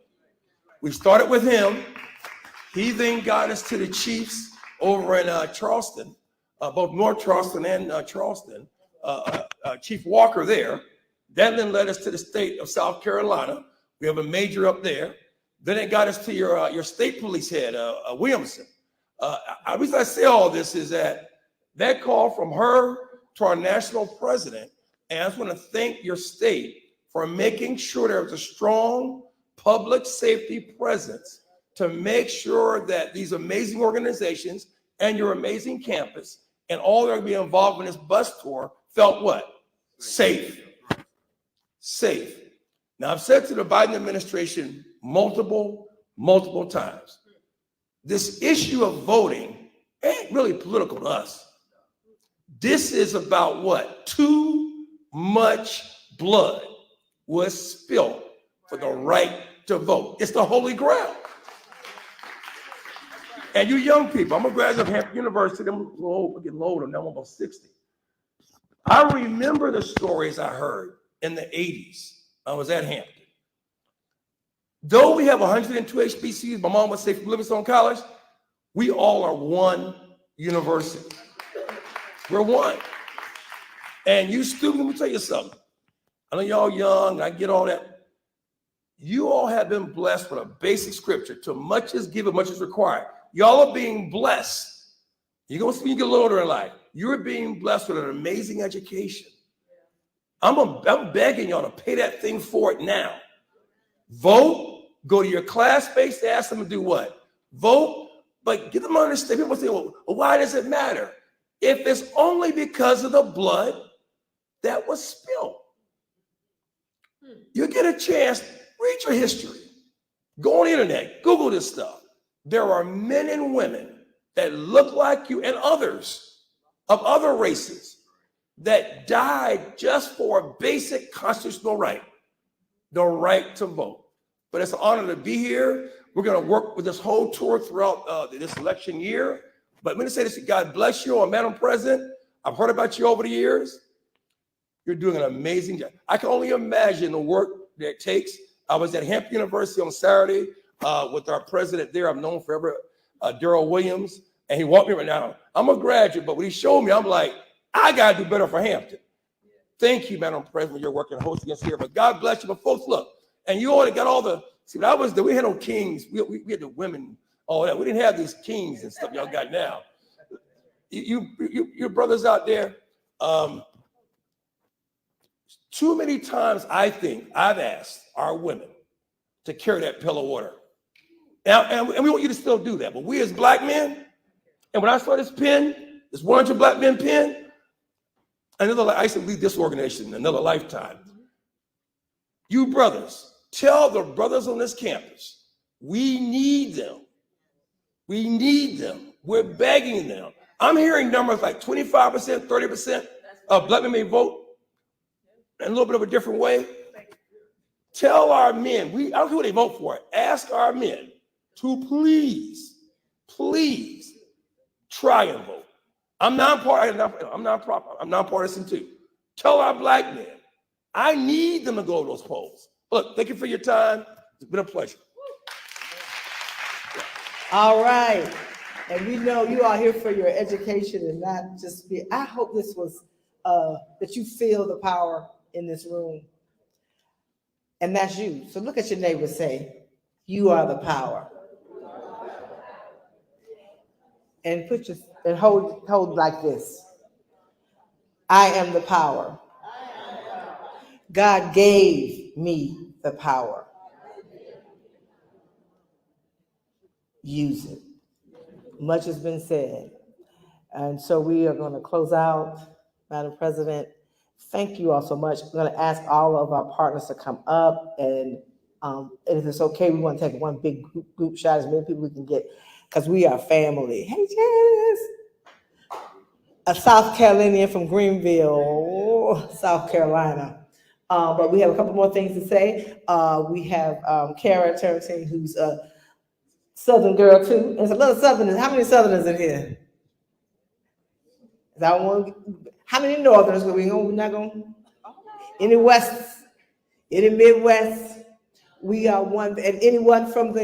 We started with him. He then got us to the chiefs over in Charleston, both North Charleston and Charleston, Chief Walker there. That then led us to the state of South Carolina. We have a major up there. Then it got us to your state police head, Williamson. The reason I say all this is that call from her to our national president, and I just want to thank your state for making sure there was a strong public safety presence to make sure that these amazing organizations and your amazing campus and all that are going to be involved in this bus tour felt what? Safe. Now, I've said to the Biden administration multiple times, this issue of voting ain't really political to us. This is about what? Too much blood was spilled for the right to vote. It's the Holy Grail. And you young people, I'm a graduate of Hampton University. I'm getting older now, I'm almost 60. I remember the stories I heard in the 80s. I was at Hampton. Though we have 102 HBCUs, my mom would say from Livingstone College, we all are one university. We're one. And you students, let me tell you something. I know y'all young, I get all that. You all have been blessed with a basic scripture. To much is given, much is required. Y'all are being blessed. You're going to see when you get a little older in life. You're being blessed with an amazing education. I'm begging y'all to pay that thing forward now. Vote, go to your class base to ask them to do what? Vote, but get them to understand. People say, well, why does it matter? If it's only because of the blood that was spilled. You get a chance, read your history. Go on the internet, Google this stuff. There are men and women that look like you and others of other races that died just for a basic constitutional right, the right to vote. But it's an honor to be here. We're going to work with this whole tour throughout this election year. But I'm going to say this, God bless you, Madam President. I've heard about you over the years. You're doing an amazing job. I can only imagine the work that it takes. I was at Hampton University on Saturday with our president there. I've known forever, Darrell Williams. And he walked me right now. I'm a graduate, but when he showed me, I'm like, I got to do better for Hampton. Thank you, Madam President. You're working hosting us here, but God bless you. But folks, look, and you already got all the, see, when I was there, we had no kings. We had the women, all that. We didn't have these kings and stuff y'all got now. Your brothers out there, too many times I think I've asked our women to carry that pail of water. Now, and we want you to still do that, but we as black men, and when I saw this pen, this 100 Black Men pen, I used to lead this organization in another lifetime. You brothers, tell the brothers on this campus, we need them. We need them. We're begging them. I'm hearing numbers like 25%, 30% of black men may vote in a little bit of a different way. Tell our men, I don't care who they vote for, ask our men to please try and vote. I'm nonpartisan too. Tell our black men, I need them to go to those polls. Look, thank you for your time. It's been a pleasure. All right. And we know you are here for your education and not just be, I hope this was, that you feel the power in this room. And that's you. So look at your neighbor, say, you are the power. And hold like this. I am the power. God gave me the power. Use it. Much has been said. And so we are going to close out. Madam President, thank you all so much. I'm going to ask all of our partners to come up, and if it's okay, we want to take one big group shot, as many people we can get, because we are family. Hey, Janice. A South Carolinian from Greenville, South Carolina. But we have a couple more things to say. We have Kara Turntine, who's a Southern girl too. There's a little Southerners. How many Southerners in here? How many Northerners? We're not going. Any West? Any Midwest? We are one. And anyone from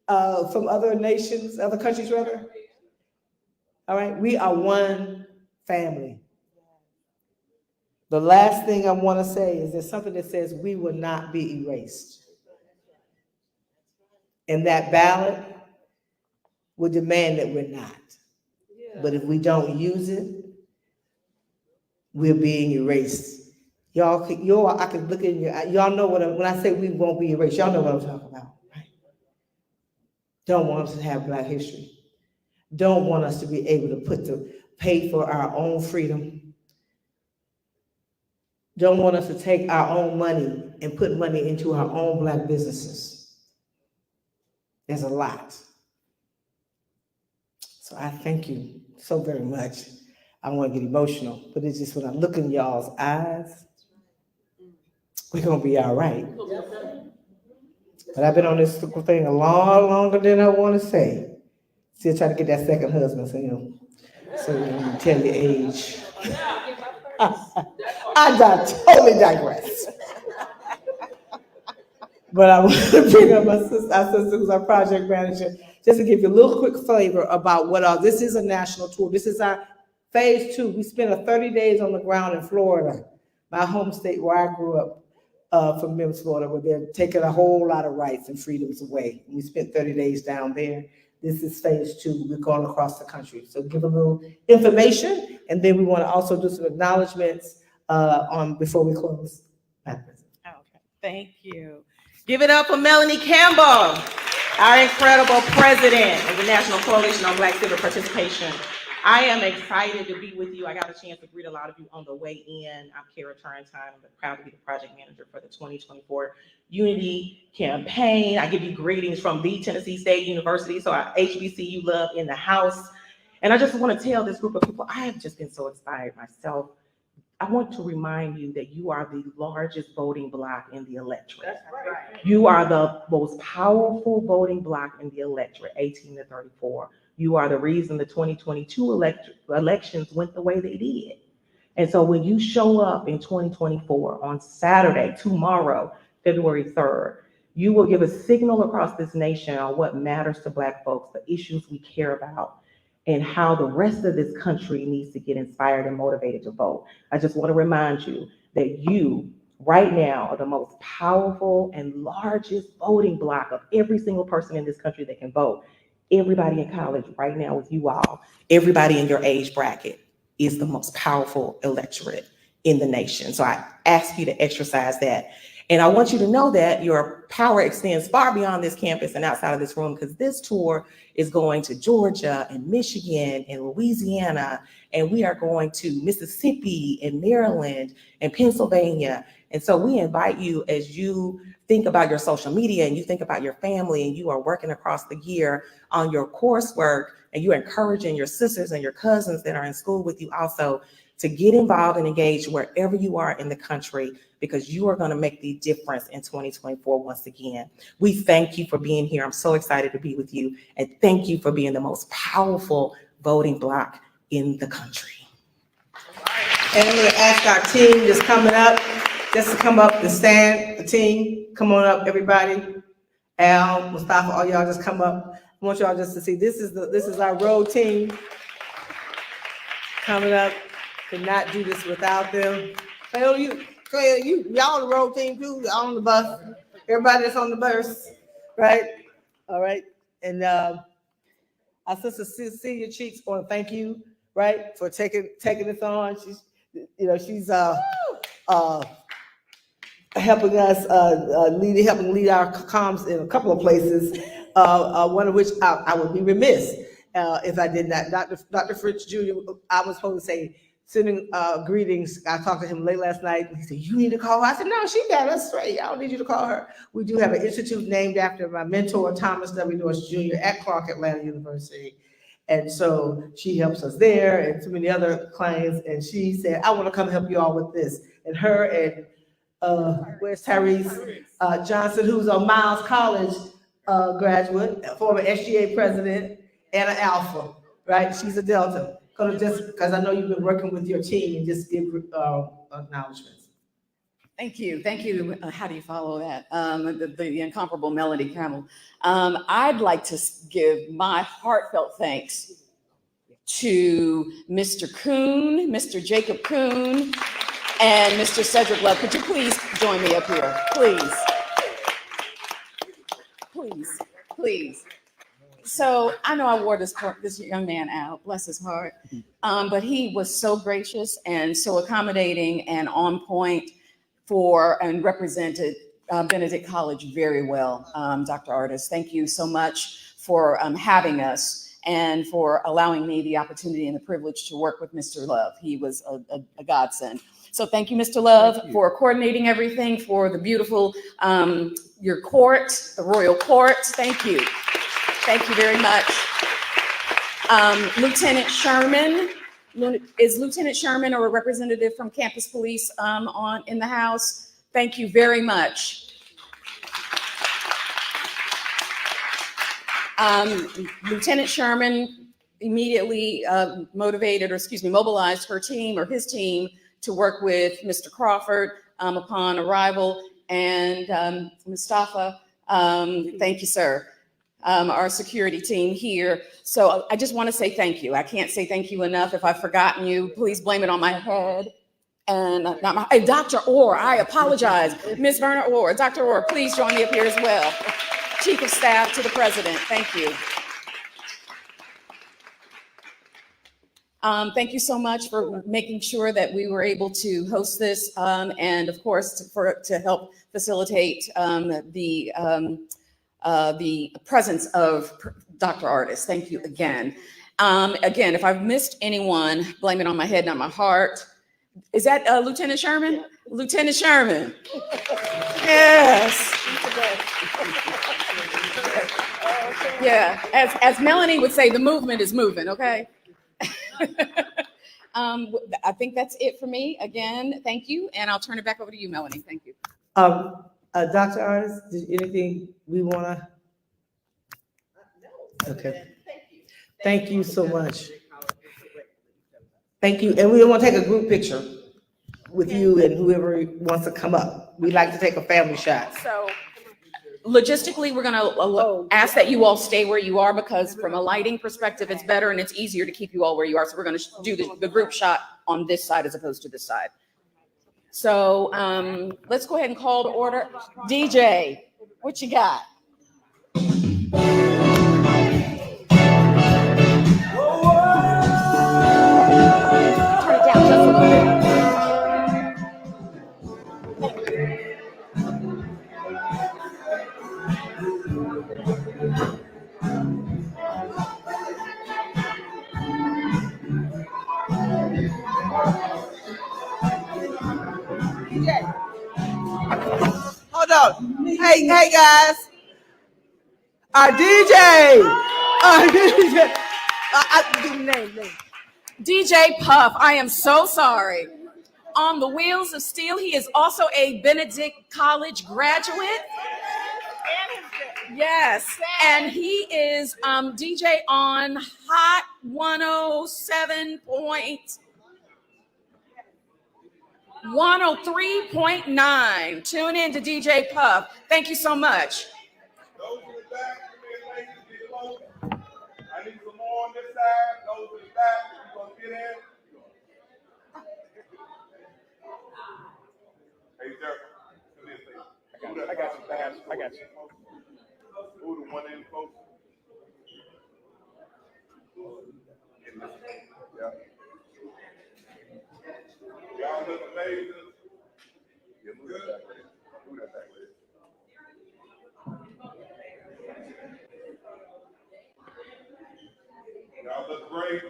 other nations, other countries rather? All right, we are one family. The last thing I want to say is there's something that says we will not be erased. And that ballot will demand that we're not. But if we don't use it, we're being erased. Y'all, I can look in your eyes. Y'all know when I say we won't be erased, y'all know what I'm talking about, right? Don't want us to have Black history. Don't want us to be able to pay for our own freedom. Don't want us to take our own money and put money into our own Black businesses. There's a lot. So I thank you so very much. I don't want to get emotional, but it's just when I look in y'all's eyes, we're going to be all right. But I've been on this thing a lot longer than I want to say. Still trying to get that second husband, so you can tell your age. I totally digress. But I want to bring up our sister who's our project manager, just to give you a little quick flavor about this is a national tour. This is our phase 2. We spent 30 days on the ground in Florida, my home state where I grew up, from Memphis, Florida, where they're taking a whole lot of rights and freedoms away. We spent 30 days down there. This is phase 2. We're going across the country. So give a little information, and then we want to also do some acknowledgments before we close. Okay, thank you. Give it up for Melanie Campbell, our incredible president of the National Coalition on Black Civic Participation. I am excited to be with you. I got a chance to greet a lot of you on the way in. I'm Kara Turntine. I'm proud to be the project manager for the 2024 Unity Campaign. I give you greetings from the Tennessee State University, so our HBCU love in the house. And I just want to tell this group of people, I have just been so inspired myself. I want to remind you that you are the largest voting bloc in the electorate. That's right. You are the most powerful voting bloc in the electorate, 18 to 34. You are the reason the 2022 elections went the way they did. And so when you show up in 2024 on Saturday, tomorrow, February 3rd, you will give a signal across this nation on what matters to Black folks, the issues we care about. and how the rest of this country needs to get inspired and motivated to vote. I just want to remind you that you right now are the most powerful and largest voting block of every single person in this country that can vote. Everybody in college right now with you all, everybody in your age bracket is the most powerful electorate in the nation. So I ask you to exercise that. And I want you to know that your power extends far beyond this campus and outside of this room, because this tour is going to Georgia and Michigan and Louisiana, and we are going to Mississippi and Maryland and Pennsylvania. And so we invite you, as you think about your social media and you think about your family and you are working across the year on your coursework and you're encouraging your sisters and your cousins that are in school with you also to get involved and engage wherever you are in the country, because you are going to make the difference in 2024 once again. We thank you for being here. I'm so excited to be with you. And thank you for being the most powerful voting bloc in the country. And I'm going to ask our team just coming up, just to come up to stand. The team, come on up, everybody. Al, Mustafa, all y'all just come up. I want y'all just to see, this is our road team coming up. Could not do this without them. Clay, y'all on the road team too, y'all on the bus. Everybody that's on the bus, right? All right. And our sister Cecilia Cheeks want to thank you, right, for taking this on. She's helping us helping lead our comms in a couple of places. One of which I would be remiss if I did not. Dr. Fritz Jr., I was supposed to say, sending greetings. I talked to him late last night. He said, you need to call her. I said, no, she got us straight. I don't need you to call her. We do have an institute named after my mentor, Thomas W. Norris Jr. at Clark Atlanta University. And so she helps us there and too many other clients. And she said, I want to come help you all with this. And her and where's Tyrese Johnson, who's a Miles College graduate, former SGA president, and an Alpha, right? She's a Delta. Just because I know you've been working with your team, and just give acknowledgments. Thank you. How do you follow that? The incomparable Melody Campbell. I'd like to give my heartfelt thanks to Mr. Kuhn, Mr. Jacob Kuhn, and Mr. Cedric Love. Could you please join me up here? Please. So I know I wore this young man out, bless his heart, but he was so gracious and so accommodating and on point and represented Benedict College very well. Dr. Artis, thank you so much for having us and for allowing me the opportunity and the privilege to work with Mr. Love. He was a godsend. So thank you, Mr. Love, for coordinating everything, for the beautiful, your court, the royal court. Thank you. Thank you very much. Lieutenant Sherman, is Lieutenant Sherman or a representative from Campus Police in the house? Thank you very much. Lieutenant Sherman immediately mobilized her team or his team to work with Mr. Crawford upon arrival. And Mustafa, thank you, sir. Our security team here. So I just want to say thank you. I can't say thank you enough. If I've forgotten you, please blame it on my head. And Dr. Orr, I apologize. Ms. Verna Orr, Dr. Orr, please join me up here as well. Chief of Staff to the President, thank you. Thank you so much for making sure that we were able to host this and of course to help facilitate the presence of Dr. Artis. Thank you again. Again, if I've missed anyone, blame it on my head, not my heart. Is that Lieutenant Sherman? Lieutenant Sherman. Yes. Yeah, as Melanie would say, the movement is moving, okay? I think that's it for me. Again, thank you, and I'll turn it back over to you, Melanie. Thank you. Dr. Artis, anything we want to? Okay. Thank you so much. Thank you. And we want to take a group picture with you and whoever wants to come up. We like to take a family shot. So logistically, we're gonna ask that you all stay where you are because from a lighting perspective, it's better and it's easier to keep you all where you are. So we're gonna do the group shot on this side as opposed to this side. So let's go ahead and call to order. DJ, what you got? Turn it down just a little bit. Hold on. Hey guys. Our DJ. Our DJ. Name. DJ Puff, I am so sorry. On the Wheels of Steel, he is also a Benedict College graduate. Yes, and he is DJ on Hot 103.9. Tune in to DJ Puff. Thank you so much. Those in the back, I need some more on this side. Those in the back, if you're gonna get in. Hey, Dirk, do this thing. I got you. Who the one in folks? Yeah. Y'all look amazing. Yeah, move that back with it. Move that back with it. Y'all look great.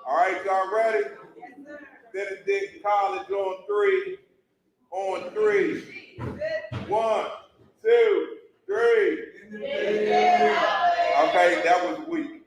All right, y'all ready? Benedict College on three. On three. 1, 2, 3. Okay, that was weak.